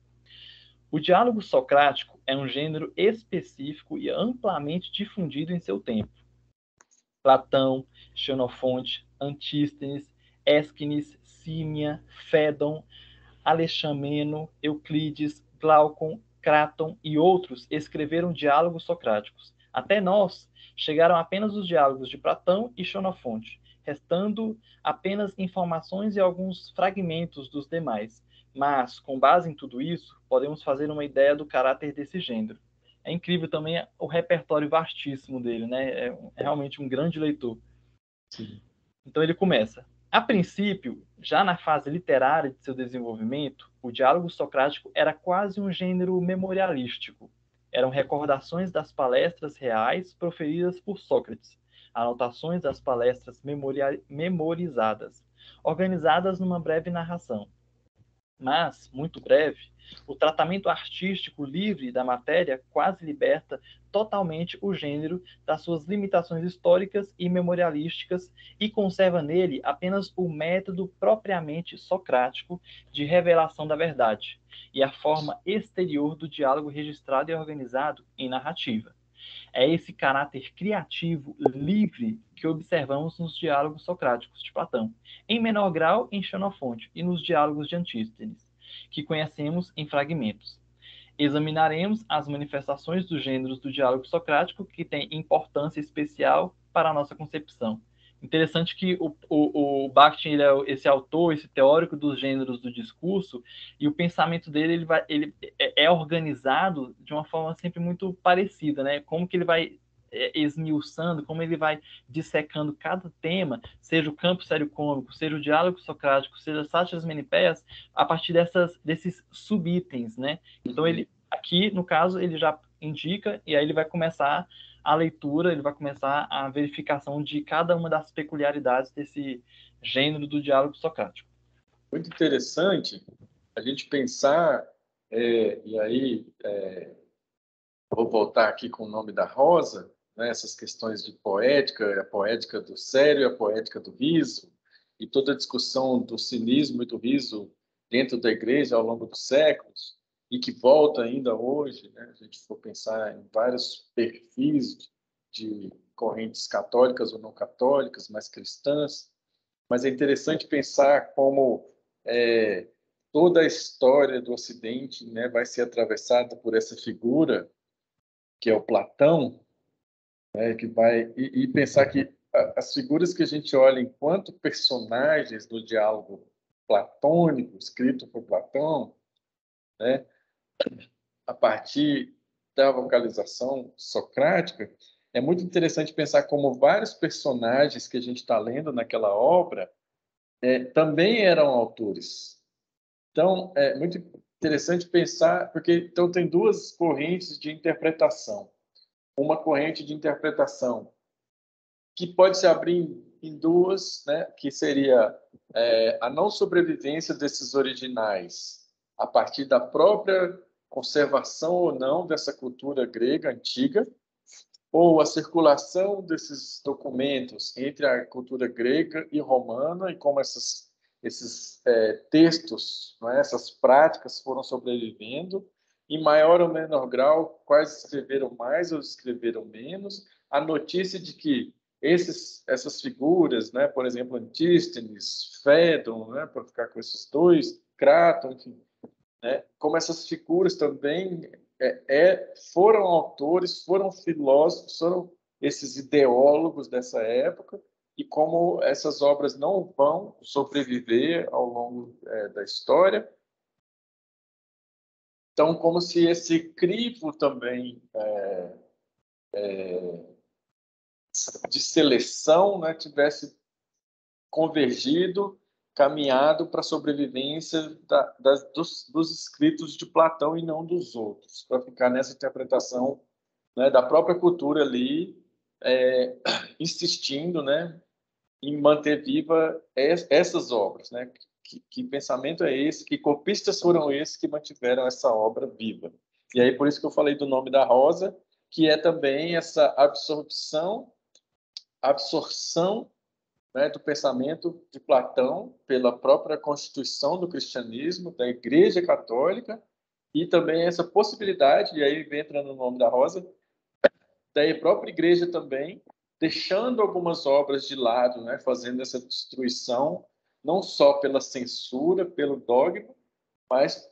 O diálogo socrático é um gênero específico e amplamente difundido em seu tempo. Platão, Xenofonte, Antístenes, Ésquines, Símia, Fédon, Alexameno, Euclides, Glaucon, Craton e outros escreveram diálogos socráticos. Até nós chegaram apenas os diálogos de Platão e Xenofonte, restando apenas informações e alguns fragmentos dos demais. Mas, com base em tudo isso, podemos fazer uma ideia do caráter desse gênero. É incrível também o repertório vastíssimo dele, né? É realmente um grande leitor.
Sim.
Então ele começa. A princípio, já na fase literária de seu desenvolvimento, o diálogo socrático era quase um gênero memorialístico. Eram recordações das palestras reais proferidas por Sócrates, anotações das palestras memorizadas, organizadas numa breve narração. Mas, muito breve, o tratamento artístico livre da matéria quase liberta totalmente o gênero das suas limitações históricas e memorialísticas e conserva nele apenas o método propriamente socrático de revelação da verdade e a forma exterior do diálogo registrado e organizado em narrativa. É esse caráter criativo, livre, que observamos nos diálogos socráticos de Platão, em menor grau em Xenofonte e nos diálogos de Antístenes, que conhecemos em fragmentos. Examinaremos as manifestações dos gêneros do diálogo socrático que têm importância especial para a nossa concepção. Interessante que o Bakhtin ele é esse autor, esse teórico dos gêneros do discurso, e o pensamento dele ele é organizado de uma forma sempre muito parecida, né? Como que ele vai esmiuçando, como ele vai dissecando cada tema, seja o campo sério-cômico, seja o diálogo socrático, seja as sátiras menipeias, a partir desses subitens, né? Então, ele aqui, no caso, ele já indica, e aí ele vai começar a leitura, ele vai começar a verificação de cada uma das peculiaridades desse gênero do diálogo socrático.
Muito interessante a gente pensar, e aí vou voltar aqui com o nome da Rosa, né, essas questões de poética, a poética do sério e a poética do riso, e toda a discussão do cinismo e do riso dentro da igreja ao longo dos séculos, e que volta ainda hoje, né, a gente for pensar em vários perfis de correntes católicas ou não católicas, mais cristãs, mas é interessante pensar como toda a história do Ocidente, né, vai ser atravessada por essa figura que é o Platão, né, que vai e pensar que as figuras que a gente olha enquanto personagens do diálogo platônico escrito por Platão, né, a partir da vocalização socrática, é muito interessante pensar como vários personagens que a gente está lendo naquela obra também eram autores. Então, é muito interessante pensar, porque então tem duas correntes de interpretação. Uma corrente de interpretação que pode se abrir em duas, né, que seria a não sobrevivência desses originais a partir da própria conservação ou não dessa cultura grega antiga, ou a circulação desses documentos entre a cultura grega e romana e como esses textos, não é, essas práticas foram sobrevivendo, em maior ou menor grau, quais escreveram mais ou escreveram menos, a notícia de que essas figuras, né, por exemplo, Antístenes, Fédon, né, para ficar com esses dois, Crato, enfim, né, como essas figuras também foram autores, foram filósofos, foram esses ideólogos dessa época, e como essas obras não vão sobreviver ao longo da história. Então, como se esse crivo também de seleção, né, tivesse convergido, caminhado para a sobrevivência dos escritos de Platão e não dos outros, para ficar nessa interpretação, né, da própria cultura ali, insistindo, né, em manter viva essas obras, né? Que pensamento é esse? Que copistas foram esses que mantiveram essa obra viva? E aí por isso que eu falei do nome da Rosa, que é também essa absorção, né, do pensamento de Platão pela própria constituição do cristianismo, da Igreja Católica, e também essa possibilidade, e aí entra no nome da Rosa, da própria Igreja também, deixando algumas obras de lado, né, fazendo essa destruição, não só pela censura, pelo dogma, mas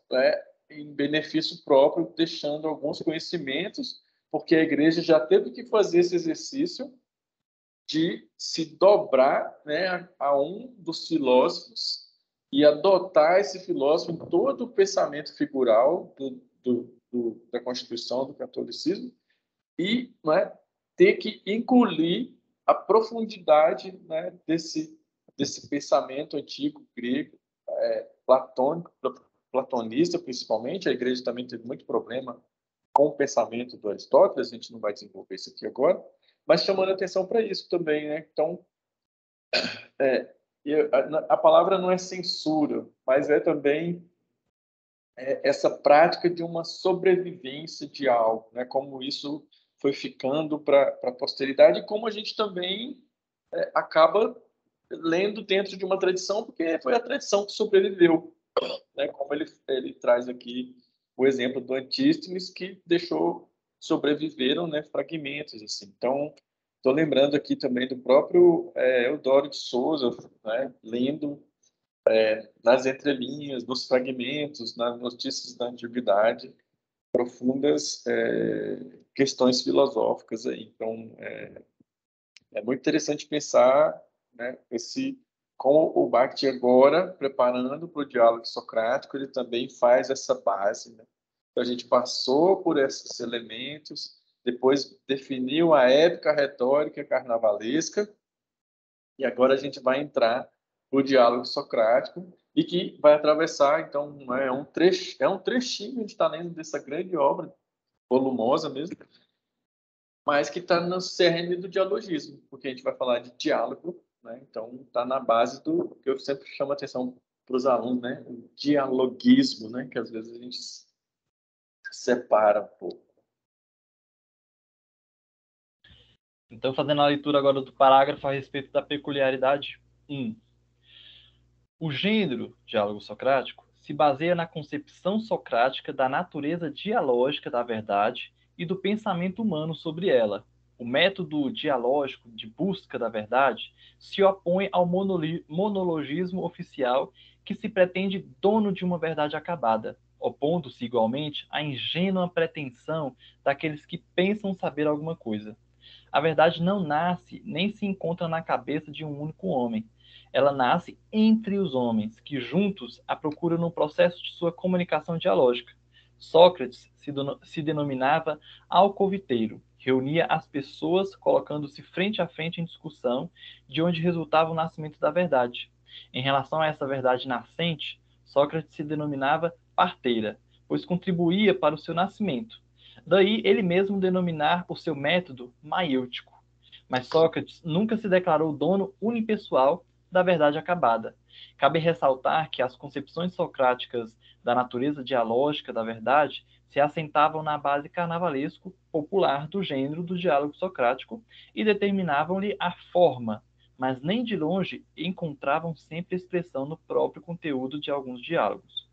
em benefício próprio, deixando alguns conhecimentos, porque a Igreja já teve que fazer esse exercício de se dobrar, né, a um dos filósofos e adotar esse filósofo em todo o pensamento figural da Constituição, do catolicismo, e, né, ter que engolir a profundidade, né, desse pensamento antigo grego, platônico, platonista principalmente. A igreja também teve muito problema com o pensamento do Aristóteles, a gente não vai desenvolver isso aqui agora, mas chamando atenção para isso também, né? Então, a palavra não é censura, mas é também essa prática de uma sobrevivência de algo, né? Como isso foi ficando para a posteridade e como a gente também acaba lendo dentro de uma tradição, porque foi a tradição que sobreviveu, né? Como ele traz aqui o exemplo do Antístenes, que deixou, sobreviveram, né, fragmentos, assim. Então, estou lembrando aqui também do próprio Eudório de Souza, né, lendo nas entrelinhas, nos fragmentos, nas notícias da antiguidade, profundas questões filosóficas aí. Então, é muito interessante pensar, né, como o Bhakti agora, preparando para o diálogo socrático, ele também faz essa base, né? Então, a gente passou por esses elementos, depois definiu a épica retórica carnavalesca, e agora a gente vai entrar no diálogo socrático, e que vai atravessar, então, é um trechinho, a gente está lendo dessa grande obra, volumosa mesmo, mas que está no cerne do dialogismo, porque a gente vai falar de diálogo, né? Então está na base do que eu sempre chamo a atenção para os alunos, né? O dialogismo, né? Que às vezes a gente separa um pouco.
Então, fazendo a leitura agora do parágrafo a respeito da peculiaridade 1. O gênero diálogo socrático se baseia na concepção socrática da natureza dialógica da verdade e do pensamento humano sobre ela. O método dialógico de busca da verdade se opõe ao monologismo oficial que se pretende dono de uma verdade acabada, opondo-se igualmente à ingênua pretensão daqueles que pensam saber alguma coisa. A verdade não nasce nem se encontra na cabeça de um único homem. Ela nasce entre os homens, que juntos a procuram no processo de sua comunicação dialógica. Sócrates se denominava alcoviteiro, reunia as pessoas colocando-se frente a frente em discussão, de onde resultava o nascimento da verdade. Em relação a essa verdade nascente, Sócrates se denominava parteira, pois contribuía para o seu nascimento. Daí ele mesmo denominar o seu método maiêutico. Mas Sócrates nunca se declarou dono unipessoal da verdade acabada. Cabe ressaltar que as concepções socráticas da natureza dialógica da verdade se assentavam na base carnavalesco popular do gênero do diálogo socrático e determinavam-lhe a forma, mas nem de longe encontravam sempre expressão no próprio conteúdo de alguns diálogos.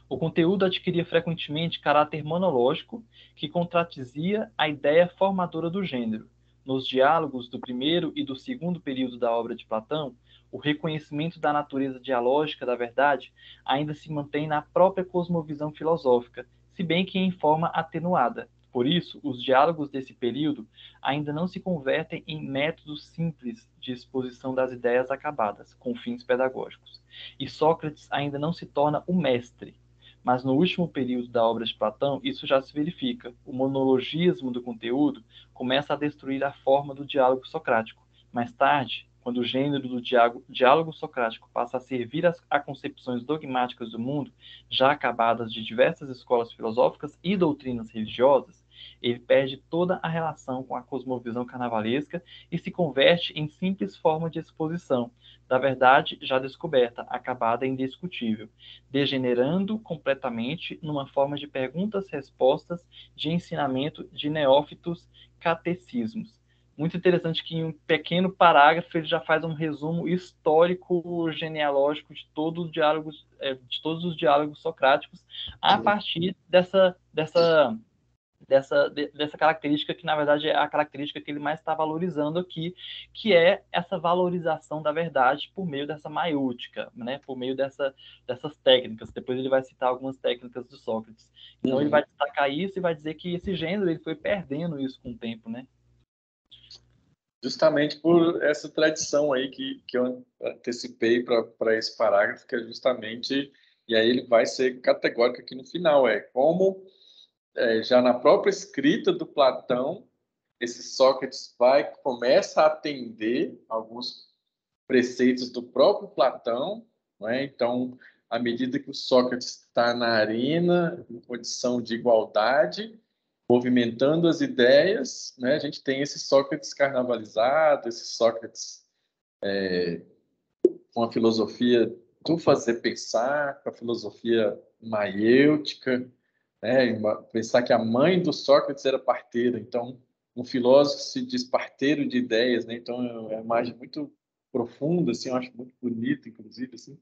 O conteúdo adquiria frequentemente caráter monológico, que contradizia a ideia formadora do gênero. Nos diálogos do primeiro e do segundo período da obra de Platão, o reconhecimento da natureza dialógica da verdade ainda se mantém na própria cosmovisão filosófica, se bem que em forma atenuada. Por isso, os diálogos desse período ainda não se convertem em métodos simples de exposição das ideias acabadas, com fins pedagógicos. E Sócrates ainda não se torna o mestre, mas no último período da obra de Platão, isso já se verifica. O monologismo do conteúdo começa a destruir a forma do diálogo socrático. Mais tarde, quando o gênero do diálogo socrático passa a servir a concepções dogmáticas do mundo, já acabadas de diversas escolas filosóficas e doutrinas religiosas, ele perde toda a relação com a cosmovisão carnavalesca e se converte em simples forma de exposição da verdade já descoberta, acabada e indiscutível, degenerando completamente numa forma de perguntas-respostas de ensinamento de neófitos catecismos. Muito interessante que em um pequeno parágrafo ele já faz um resumo histórico genealógico de todos os diálogos socráticos a partir dessa característica que, na verdade, é a característica que ele mais está valorizando aqui, que é essa valorização da verdade por meio dessa maiútica, né? Por meio dessas técnicas. Depois ele vai citar algumas técnicas do Sócrates. Então ele vai destacar isso e vai dizer que esse gênero ele foi perdendo isso com o tempo, né?
Justamente por essa tradição aí que eu antecipei para esse parágrafo, que é justamente, e aí ele vai ser categórico aqui no final, como já na própria escrita do Platão, esse Sócrates começa a atender alguns preceitos do próprio Platão, não é? Então, à medida que o Sócrates está na arena, em condição de igualdade, movimentando as ideias, né? A gente tem esse Sócrates carnavalizado, esse Sócrates com a filosofia do fazer pensar, com a filosofia maiêutica, né? Pensar que a mãe do Sócrates era parteira, então um filósofo se diz parteiro de ideias, né? Então é uma imagem muito profunda, assim, eu acho muito bonita, inclusive, assim.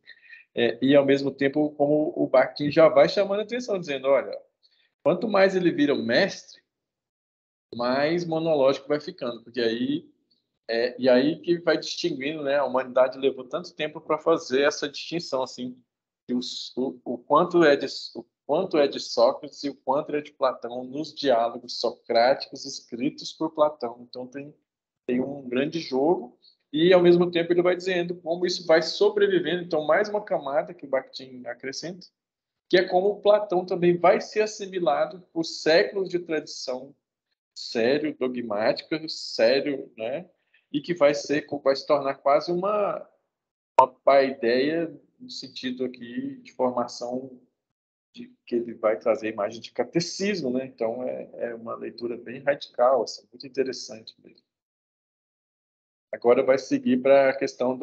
E ao mesmo tempo, como o Bakhtin já vai chamando a atenção, dizendo, olha, quanto mais ele vira o mestre, mais monológico vai ficando, porque e aí que vai distinguindo, né? A humanidade levou tanto tempo para fazer essa distinção, assim, que o quanto é de Sócrates e o quanto é de Platão nos diálogos socráticos escritos por Platão. Então tem um grande jogo e ao mesmo tempo ele vai dizendo como isso vai sobrevivendo. Então mais uma camada que o Bakhtin acrescenta, que é como Platão também vai ser assimilado por séculos de tradição sério, dogmática, sério, né? E que vai se tornar quase uma paideia no sentido aqui de formação que ele vai trazer a imagem de catecismo, né? Então é uma leitura bem radical, assim, muito interessante mesmo. Agora vai seguir para a questão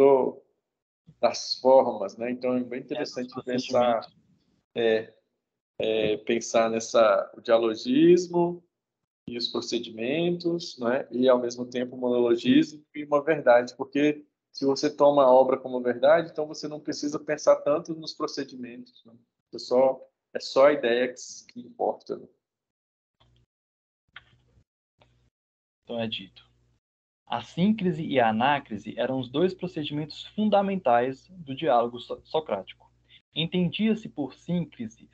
das formas, né? Então é bem interessante pensar o dialogismo e os procedimentos, né? E ao mesmo tempo o monologismo e uma verdade, porque se você toma a obra como verdade, então você não precisa pensar tanto nos procedimentos, né? É só a ideia que importa, né?
Então é dito. A síncrese e a anácrese eram os dois procedimentos fundamentais do diálogo socrático. Entendia-se por síncrese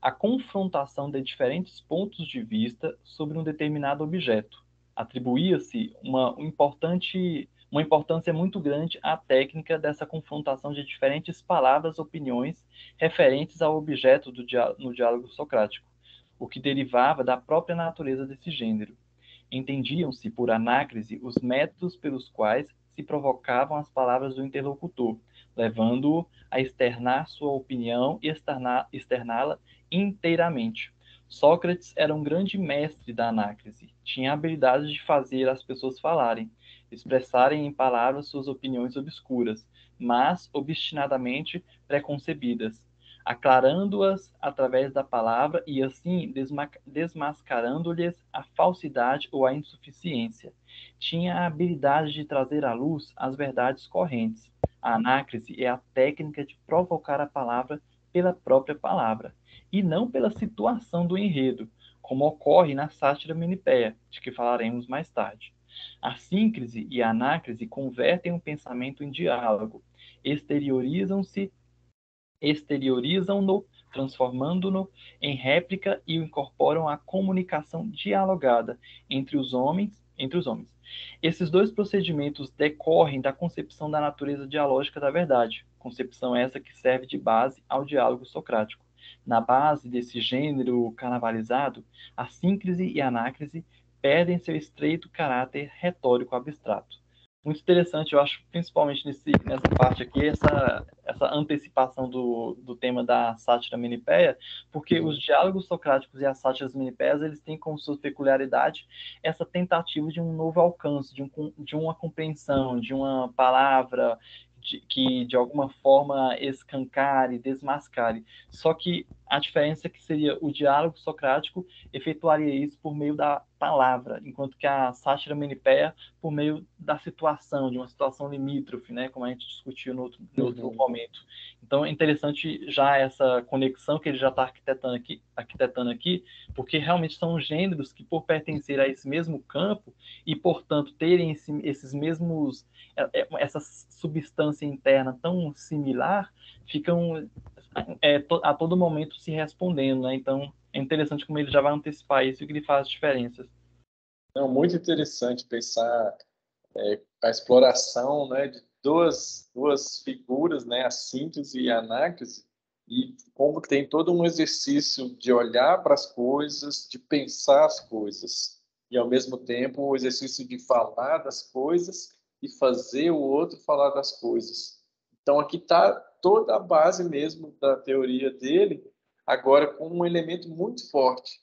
a confrontação de diferentes pontos de vista sobre um determinado objeto. Atribuía-se uma importância muito grande à técnica dessa confrontação de diferentes palavras, opiniões referentes ao objeto no diálogo socrático, o que derivava da própria natureza desse gênero. Entendiam-se por anácrese os métodos pelos quais se provocavam as palavras do interlocutor, levando-o a externar sua opinião e externá-la inteiramente. Sócrates era um grande mestre da anácrese. Tinha a habilidade de fazer as pessoas falarem, expressarem em palavras suas opiniões obscuras, mas obstinadamente preconcebidas, aclarando-as através da palavra e assim desmascarando-lhes a falsidade ou a insuficiência. Tinha a habilidade de trazer à luz as verdades correntes. A anácrise é a técnica de provocar a palavra pela própria palavra, e não pela situação do enredo, como ocorre na sátira menipéia, de que falaremos mais tarde. A síncrise e a anácrise convertem o pensamento em diálogo, exteriorizam-no, transformando-no em réplica e o incorporam à comunicação dialogada entre os homens. Esses dois procedimentos decorrem da concepção da natureza dialógica da verdade, concepção essa que serve de base ao diálogo socrático. Na base desse gênero carnavalizado, a síncrise e a anácrise perdem seu estreito caráter retórico abstrato. Muito interessante, eu acho, principalmente nessa parte aqui, essa antecipação do tema da sátira menipéia, porque os diálogos socráticos e as sátiras menipéias, eles têm como sua peculiaridade essa tentativa de um novo alcance, de uma compreensão, de uma palavra que, de alguma forma, escancare, desmascare. Só que a diferença é que seria o diálogo socrático efetuaria isso por meio da palavra, enquanto que a sátira menipéia por meio da situação, de uma situação limítrofe, né, como a gente discutiu no outro momento. Então é interessante já essa conexão que ele já está arquitetando aqui, porque realmente são gêneros que, por pertencer a esse mesmo campo e, portanto, terem esses mesmos, essa substância interna tão similar, ficam a todo momento se respondendo, né? Então é interessante como ele já vai antecipar isso e o que ele faz diferenças.
Não, muito interessante pensar a exploração, né, de duas figuras, né, a síntese e a anácrise, e como tem todo um exercício de olhar para as coisas, de pensar as coisas, e ao mesmo tempo o exercício de falar das coisas e fazer o outro falar das coisas. Então aqui está toda a base mesmo da teoria dele, agora com um elemento muito forte,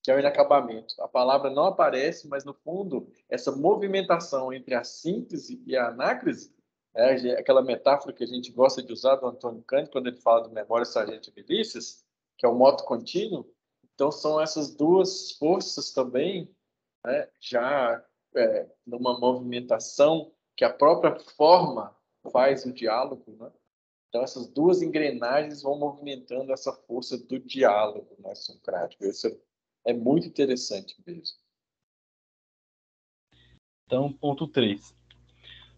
que é o inacabamento. A palavra não aparece, mas no fundo, essa movimentação entre a síntese e a anácrise É aquela metáfora que a gente gosta de usar do Antônio Cândido, quando ele fala do Memória Sargento Milícias, que é o moto contínuo. Então, são essas duas forças também, né, já numa movimentação que a própria forma faz o diálogo, né? Então, essas duas engrenagens vão movimentando essa força do diálogo, né, socrático. Isso é muito interessante mesmo.
Então, ponto 3.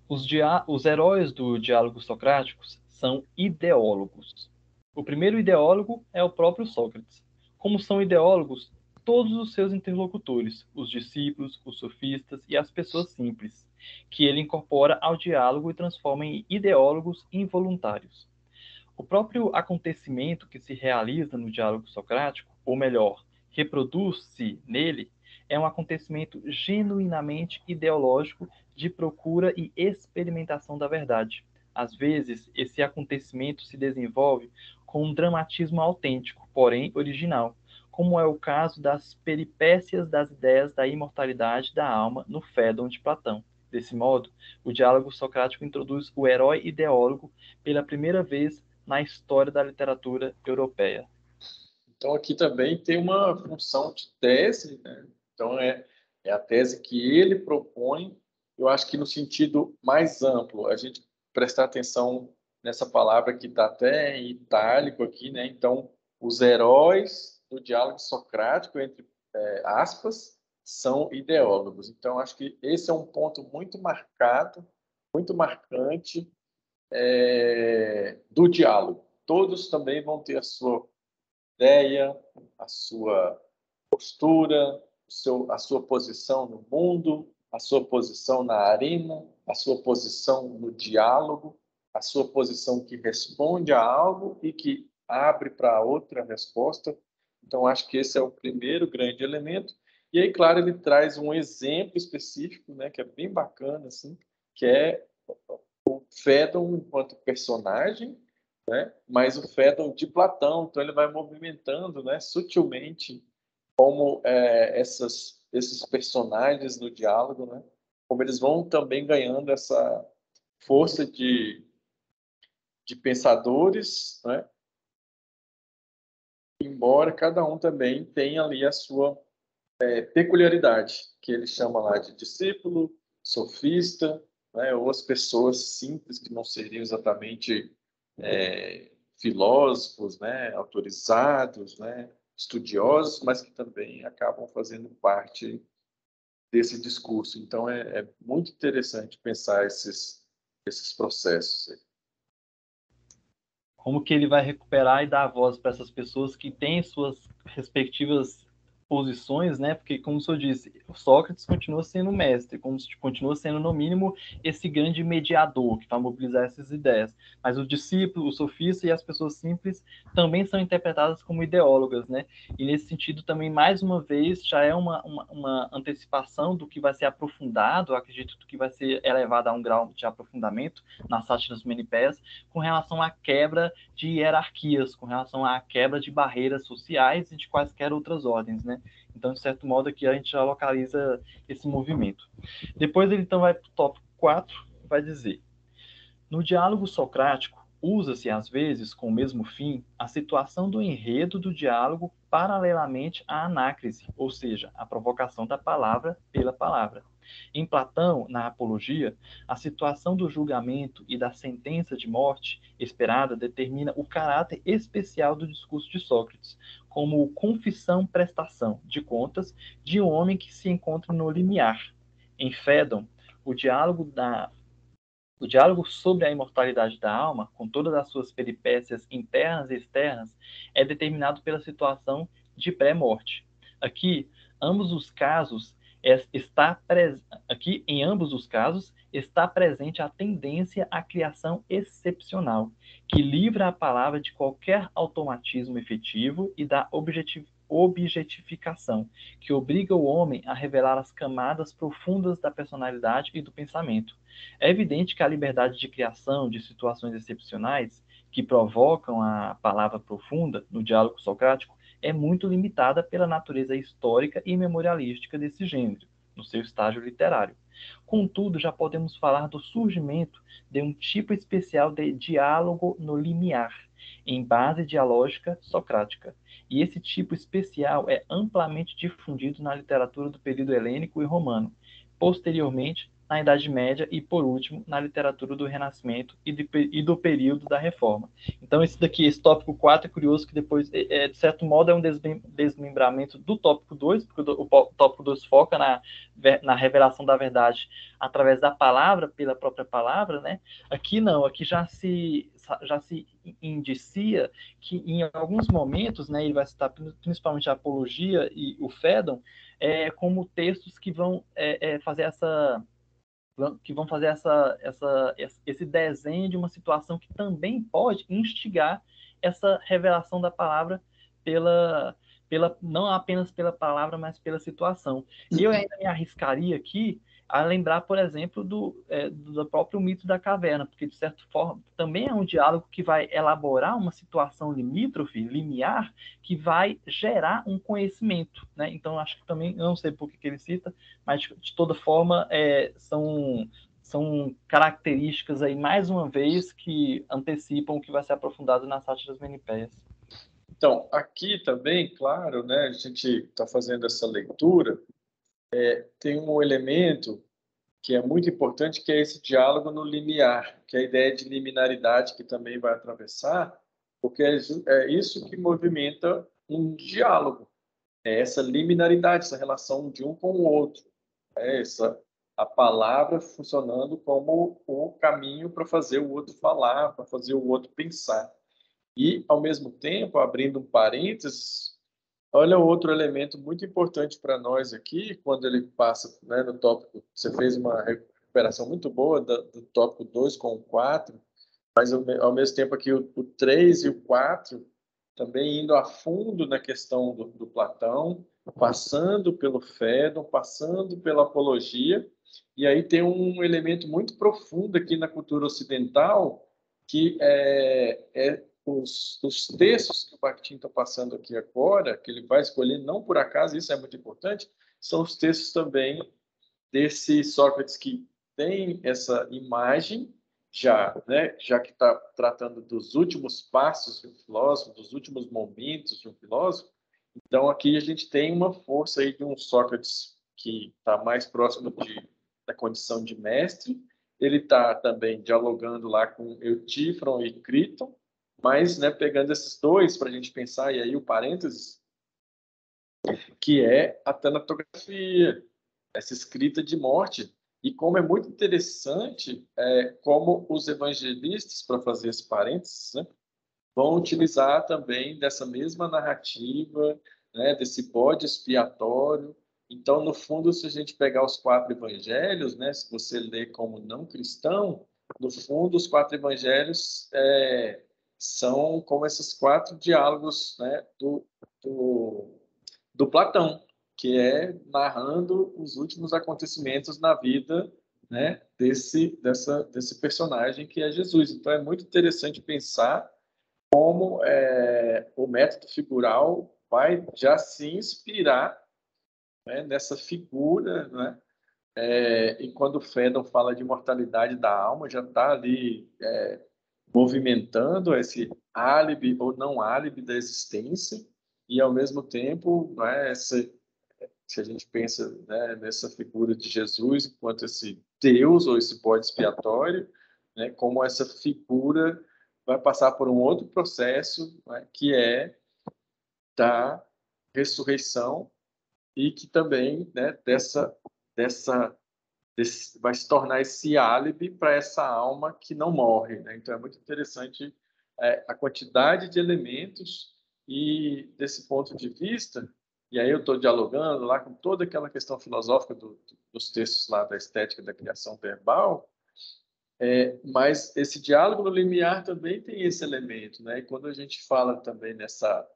Os heróis do diálogo socrático são ideólogos. O primeiro ideólogo é o próprio Sócrates. Como são ideólogos todos os seus interlocutores, os discípulos, os sofistas e as pessoas simples, que ele incorpora ao diálogo e transforma em ideólogos involuntários. O próprio acontecimento que se realiza no diálogo socrático, ou melhor, reproduz-se nele, é um acontecimento genuinamente ideológico de procura e experimentação da verdade. Às vezes, esse acontecimento se desenvolve com um dramatismo autêntico, porém original, como é o caso das peripécias das ideias da imortalidade da alma no Fédon de Platão. Desse modo, o diálogo socrático introduz o herói ideólogo pela primeira vez na história da literatura europeia.
Então, aqui também tem uma função de tese, né? Então, é a tese que ele propõe, eu acho que no sentido mais amplo, a gente prestar atenção nessa palavra que está até em itálico aqui, né? Então, os heróis do diálogo socrático, entre aspas, são ideólogos. Então, acho que esse é um ponto muito marcado, muito marcante do diálogo. Todos também vão ter a sua ideia, a sua postura, a sua posição no mundo, a sua posição na arena, a sua posição no diálogo, a sua posição que responde a algo e que abre para outra resposta. Então, acho que esse é o primeiro grande elemento. E aí, claro, ele traz um exemplo específico, né, que é bem bacana, assim, que é o Fédon enquanto personagem, né? Mas o Fédon de Platão, então ele vai movimentando, né, sutilmente como esses personagens no diálogo, né, como eles vão também ganhando essa força de pensadores, né, embora cada um também tenha ali a sua peculiaridade, que ele chama lá de discípulo, sofista, né, ou as pessoas simples que não seriam exatamente filósofos, né, autorizados, né, estudiosos, mas que também acabam fazendo parte desse discurso. Então, é muito interessante pensar esses processos.
Como que ele vai recuperar e dar voz para essas pessoas que têm suas respectivas posições, né? Porque, como o senhor disse, o Sócrates continua sendo mestre, continua sendo, no mínimo, esse grande mediador que vai mobilizar essas ideias. Mas o discípulo, o sofista e as pessoas simples também são interpretadas como ideólogas, né? E, nesse sentido, também, mais uma vez, já é uma antecipação do que vai ser aprofundado, acredito que vai ser elevado a um grau de aprofundamento nas sátiras menipés, com relação à quebra de hierarquias, com relação à quebra de barreiras sociais e de quaisquer outras ordens, né? Então, de certo modo, aqui a gente já localiza esse movimento. Depois ele então vai para o tópico 4, vai dizer: no diálogo socrático, usa-se às vezes, com o mesmo fim, a situação do enredo do diálogo paralelamente à anácrise, ou seja, a provocação da palavra pela palavra. Em Platão, na Apologia, a situação do julgamento e da sentença de morte esperada determina o caráter especial do discurso de Sócrates, como confissão-prestação de contas de um homem que se encontra no limiar. Em Fédon, o diálogo sobre a imortalidade da alma, com todas as suas peripécias internas e externas, é determinado pela situação de pré-morte. Aqui, ambos os casos aqui, em ambos os casos, está presente a tendência à criação excepcional, que livra a palavra de qualquer automatismo efetivo e da objetificação, que obriga o homem a revelar as camadas profundas da personalidade e do pensamento. É evidente que a liberdade de criação de situações excepcionais que provocam a palavra profunda no diálogo socrático é muito limitada pela natureza histórica e memorialística desse gênero, no seu estágio literário. Contudo, já podemos falar do surgimento de um tipo especial de diálogo no limiar, em base dialógica socrática. E esse tipo especial é amplamente difundido na literatura do período helênico e romano, posteriormente na Idade Média e, por último, na literatura do Renascimento e do período da Reforma. Então, esse tópico 4 é curioso, que depois, de certo modo, é um desmembramento do tópico 2, porque o tópico 2 foca na revelação da verdade através da palavra, pela própria palavra, né? Aqui não, aqui já se indicia que em alguns momentos, né, ele vai citar principalmente a Apologia e o Fédon, como textos que vão fazer esse desenho de uma situação que também pode instigar essa revelação da palavra não apenas pela palavra, mas pela situação. E eu ainda me arriscaria aqui a lembrar, por exemplo, do próprio mito da caverna, porque, de certa forma, também é um diálogo que vai elaborar uma situação limítrofe, limiar, que vai gerar um conhecimento, né? Então, acho que também, eu não sei por que ele cita, mas, de toda forma, são características aí, mais uma vez, que antecipam o que vai ser aprofundado nas sátiras menipeias.
Então, aqui também, claro, né, a gente está fazendo essa leitura, tem um elemento que é muito importante, que é esse diálogo no limiar, que é a ideia de liminaridade que também vai atravessar, porque é isso que movimenta um diálogo, é essa liminaridade, essa relação de um com o outro, a palavra funcionando como o caminho para fazer o outro falar, para fazer o outro pensar. E, ao mesmo tempo, abrindo um parênteses, olha outro elemento muito importante para nós aqui, quando ele passa, né, no tópico, você fez uma recuperação muito boa do tópico 2 com o 4, mas ao mesmo tempo aqui o 3 e o 4 também indo a fundo na questão do Platão, passando pelo Fédon, passando pela Apologia, e aí tem um elemento muito profundo aqui na cultura ocidental, que os textos que o Bakhtin está passando aqui agora, que ele vai escolher, não por acaso, isso é muito importante, são os textos também desse Sócrates que tem essa imagem, já que está tratando dos últimos passos de um filósofo, dos últimos momentos de um filósofo. Então, aqui a gente tem uma força aí de um Sócrates que está mais próximo da condição de mestre. Ele está também dialogando lá com Eutífron e Críton, mas, né, pegando esses dois para a gente pensar, e aí o parênteses, que é a tanatografia, essa escrita de morte. E como é muito interessante, como os evangelistas, para fazer esse parênteses, né, vão utilizar também dessa mesma narrativa, né, desse bode expiatório. Então, no fundo, se a gente pegar os 4 evangelhos, né, se você ler como não cristão, no fundo, os 4 evangelhos são como esses 4 diálogos, né, do Platão, que é narrando os últimos acontecimentos na vida, né, desse personagem que é Jesus. Então, é muito interessante pensar como o método figural vai já se inspirar, né, nessa figura, né? E quando o Fédon fala de mortalidade da alma, já está ali movimentando esse álibi ou não álibi da existência, e ao mesmo tempo, né, se a gente pensa, né, nessa figura de Jesus enquanto esse Deus ou esse bode expiatório, né, como essa figura vai passar por um outro processo, né, que é da ressurreição, e que também, né, vai se tornar esse álibi para essa alma que não morre, né? Então é muito interessante a quantidade de elementos, e desse ponto de vista, e aí eu estou dialogando lá com toda aquela questão filosófica dos textos lá da estética da criação verbal, mas esse diálogo no limiar também tem esse elemento, né? E quando a gente fala também nessa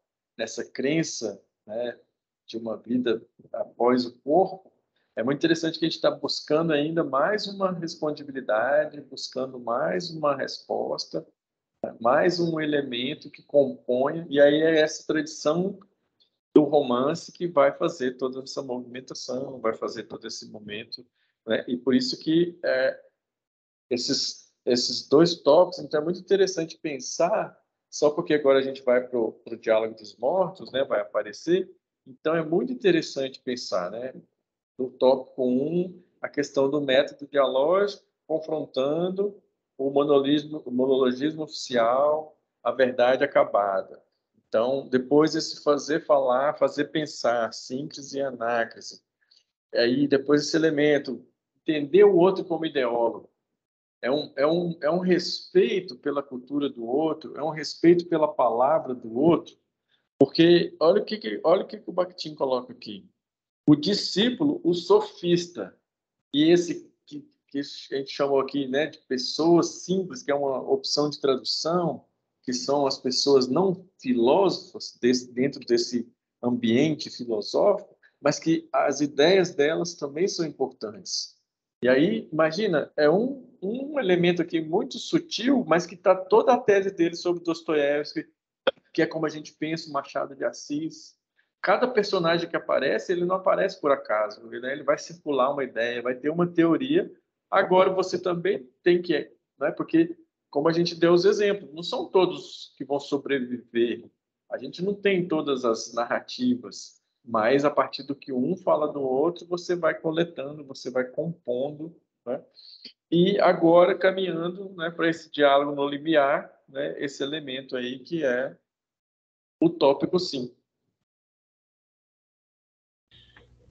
crença, né, de uma vida após o corpo, é muito interessante que a gente está buscando ainda mais uma respondibilidade, buscando mais uma resposta, mais um elemento que compõe, e aí é essa tradição do romance que vai fazer toda essa movimentação, vai fazer todo esse momento, né? E por isso que esses dois tópicos, então é muito interessante pensar, só porque agora a gente vai para o diálogo dos mortos, né? Vai aparecer, então é muito interessante pensar, né? No tópico 1, a questão do método dialógico, confrontando o monologismo oficial, a verdade acabada. Então, depois esse fazer falar, fazer pensar, síntese e anácrise. Aí, depois esse elemento, entender o outro como ideólogo. É um respeito pela cultura do outro, é um respeito pela palavra do outro, porque olha o que o Bakhtin coloca aqui. O discípulo, o sofista, e esse que a gente chamou aqui, né, de pessoas simples, que é uma opção de tradução, que são as pessoas não filósofas dentro desse ambiente filosófico, mas que as ideias delas também são importantes. E aí, imagina, é um elemento aqui muito sutil, mas que está toda a tese dele sobre Dostoiévski, que é como a gente pensa o Machado de Assis. Cada personagem que aparece, ele não aparece por acaso, né? Ele vai circular uma ideia, vai ter uma teoria. Agora você também tem que, né? Porque como a gente deu os exemplos, não são todos que vão sobreviver. A gente não tem todas as narrativas, mas a partir do que um fala do outro, você vai coletando, você vai compondo, né? E agora caminhando, né, para esse diálogo no limiar, né, esse elemento aí que é utópico, sim.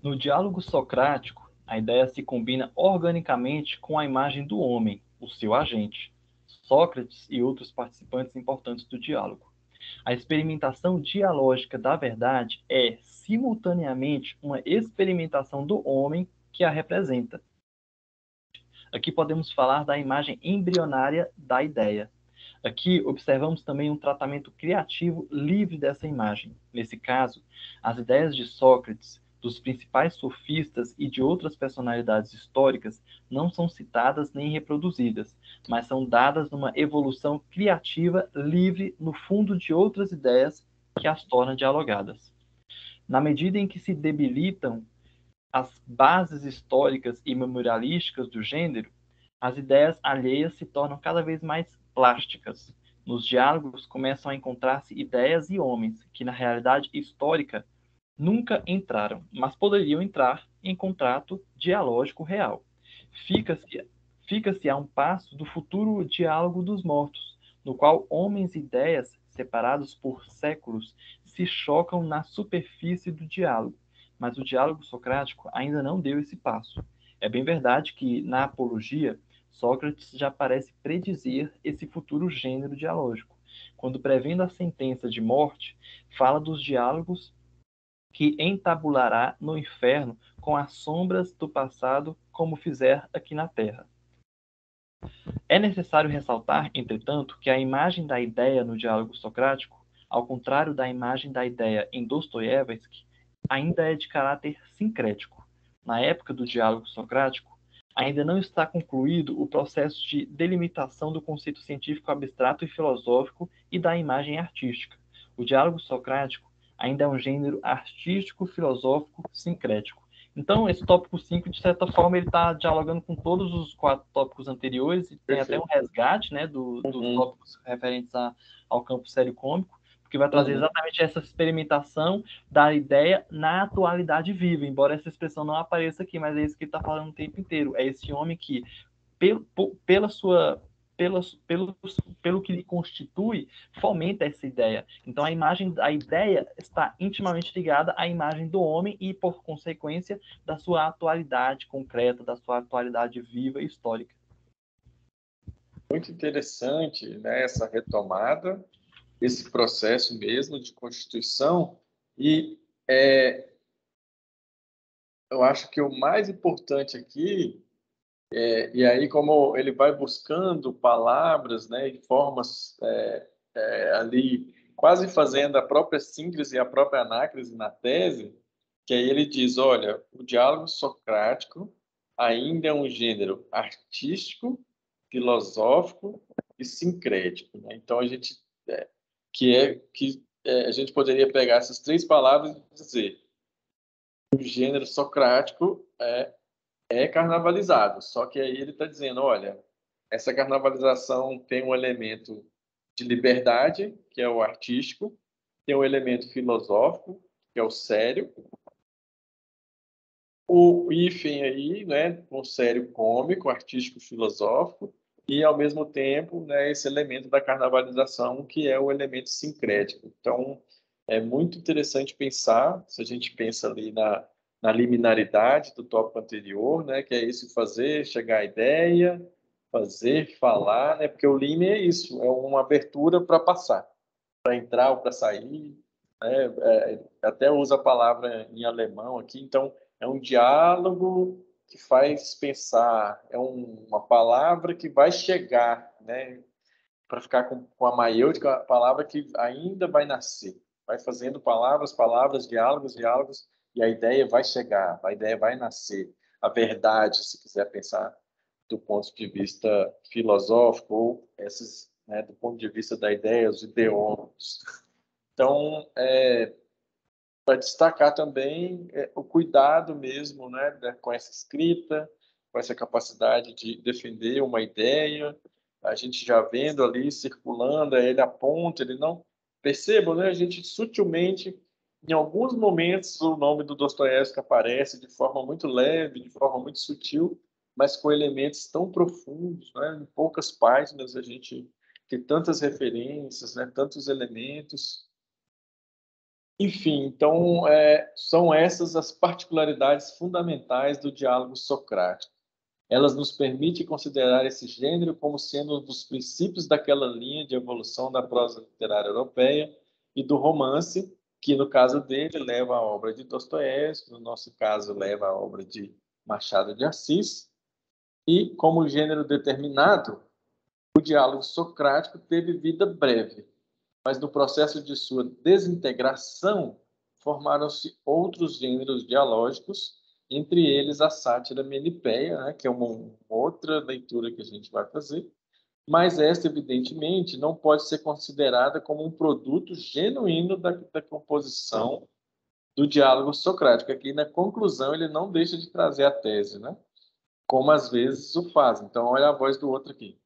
No diálogo socrático, a ideia se combina organicamente com a imagem do homem, o seu agente, Sócrates e outros participantes importantes do diálogo. A experimentação dialógica da verdade é, simultaneamente, uma experimentação do homem que a representa. Aqui podemos falar da imagem embrionária da ideia. Aqui observamos também um tratamento criativo livre dessa imagem. Nesse caso, as ideias de Sócrates, dos principais sofistas e de outras personalidades históricas não são citadas nem reproduzidas, mas são dadas numa evolução criativa livre no fundo de outras ideias que as tornam dialogadas. Na medida em que se debilitam as bases históricas e memorialísticas do gênero, as ideias alheias se tornam cada vez mais plásticas. Nos diálogos começam a encontrar-se ideias e homens que, na realidade histórica, nunca entraram, mas poderiam entrar em contrato dialógico real. Fica-se fica-se a um passo do futuro diálogo dos mortos, no qual homens e ideias, separados por séculos, se chocam na superfície do diálogo. Mas o diálogo socrático ainda não deu esse passo. É bem verdade que, na Apologia, Sócrates já parece predizer esse futuro gênero dialógico, quando, prevendo a sentença de morte, fala dos diálogos que entabulará no inferno com as sombras do passado, como fizer aqui na terra. É necessário ressaltar, entretanto, que a imagem da ideia no diálogo socrático, ao contrário da imagem da ideia em Dostoiévski, ainda é de caráter sincrético. Na época do diálogo socrático, ainda não está concluído o processo de delimitação do conceito científico abstrato e filosófico e da imagem artística. O diálogo socrático ainda é um gênero artístico-filosófico sincrético. Então, esse tópico 5, de certa forma, ele está dialogando com todos os 4 tópicos anteriores, e tem até um resgate, né, dos tópicos referentes ao campo sério-cômico, porque vai trazer exatamente essa experimentação da ideia na atualidade viva, embora essa expressão não apareça aqui, mas é isso que ele está falando o tempo inteiro. É esse homem que, pela sua pelo que lhe constitui, fomenta essa ideia. Então a ideia está intimamente ligada à imagem do homem e, por consequência, da sua atualidade concreta, da sua atualidade viva e histórica.
Muito interessante, né, essa retomada, esse processo mesmo de constituição, e eu acho que o mais importante aqui e aí como ele vai buscando palavras, né, e formas ali quase fazendo a própria síntese e a própria anácrise na tese, que aí ele diz, olha, o diálogo socrático ainda é um gênero artístico, filosófico e sincrético, né? Então a gente que a gente poderia pegar essas 3 palavras e dizer o gênero socrático é carnavalizado. Só que aí ele está dizendo, olha, essa carnavalização tem um elemento de liberdade, que é o artístico, tem um elemento filosófico, que é o sério, o hífen aí, né, um sério cômico, artístico, filosófico, e ao mesmo tempo, né, esse elemento da carnavalização, que é o elemento sincrético. Então, é muito interessante pensar, se a gente pensa ali na liminaridade do tópico anterior, né, que é isso, fazer, chegar à ideia, fazer, falar, né, porque o lime é isso, é uma abertura para passar, para entrar ou para sair, né, até usa a palavra em alemão aqui, então é um diálogo que faz pensar, é uma palavra que vai chegar, né, para ficar com a maiêutica, a palavra que ainda vai nascer, vai fazendo palavras, palavras, diálogos, diálogos, e a ideia vai chegar, a ideia vai nascer, a verdade, se quiser pensar do ponto de vista filosófico, ou esses, né, do ponto de vista da ideia, os ideólogos. Então, para destacar também o cuidado mesmo, né, com essa escrita, com essa capacidade de defender uma ideia, a gente já vendo ali circulando, ele aponta, ele não perceba, né, a gente sutilmente, em alguns momentos, o nome do Dostoiévski aparece de forma muito leve, de forma muito sutil, mas com elementos tão profundos, né, em poucas páginas a gente tem tantas referências, né, tantos elementos. Enfim, então, são essas as particularidades fundamentais do diálogo socrático. Elas nos permitem considerar esse gênero como sendo um dos princípios daquela linha de evolução da prosa literária europeia e do romance, que no caso dele leva à obra de Dostoiévski, no nosso caso leva à obra de Machado de Assis, e como gênero determinado, o diálogo socrático teve vida breve, mas no processo de sua desintegração formaram-se outros gêneros dialógicos, entre eles a sátira menipeia, né, que é uma outra leitura que a gente vai fazer, mas esta, evidentemente, não pode ser considerada como um produto genuíno da composição do diálogo socrático. Aqui, na conclusão, ele não deixa de trazer a tese, né, como às vezes o faz. Então, olha a voz do outro aqui.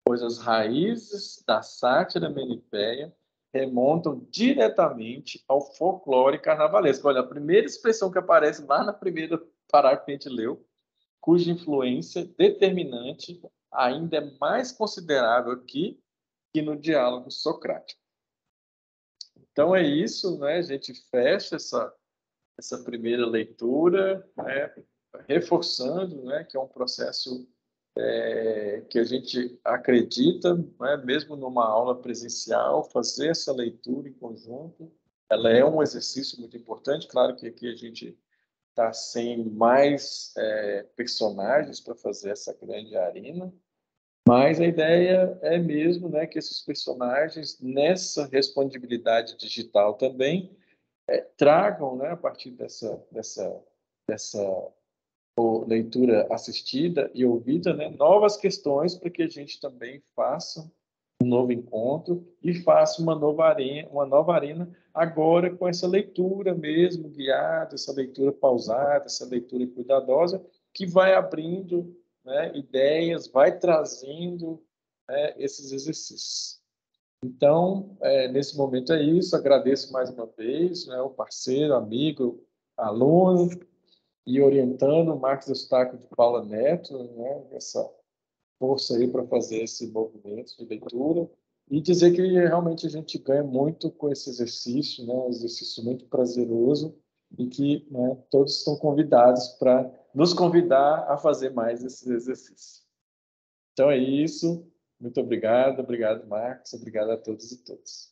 Pois as raízes da sátira menipeia remontam diretamente ao folclore carnavalesco. Olha, a primeira expressão que aparece lá na primeira parágrafo que a gente leu, cuja influência determinante ainda é mais considerável aqui que no diálogo socrático. Então é isso, né? A gente fecha essa primeira leitura, né? Reforçando, né? Que é um processo que a gente acredita, né, mesmo numa aula presencial, fazer essa leitura em conjunto, ela é um exercício muito importante. Claro que aqui a gente está sem mais personagens para fazer essa grande arena, mas a ideia é mesmo, né, que esses personagens, nessa respondibilidade digital também, tragam, né, a partir dessa leitura assistida e ouvida, né, novas questões para que a gente também faça um novo encontro e faça uma nova arena agora com essa leitura mesmo guiada, essa leitura pausada, essa leitura cuidadosa que vai abrindo, né, ideias, vai trazendo, né, esses exercícios. Então, nesse momento é isso. Agradeço mais uma vez, né, o parceiro, amigo, aluno, e orientando o Marcos Eustáquio de Paula Neto, né, essa força aí para fazer esse movimento de leitura, e dizer que realmente a gente ganha muito com esse exercício, né, um exercício muito prazeroso, e que, né, todos estão convidados para nos convidar a fazer mais esses exercícios. Então é isso. Muito obrigado, Marcos, obrigado a todos e todas.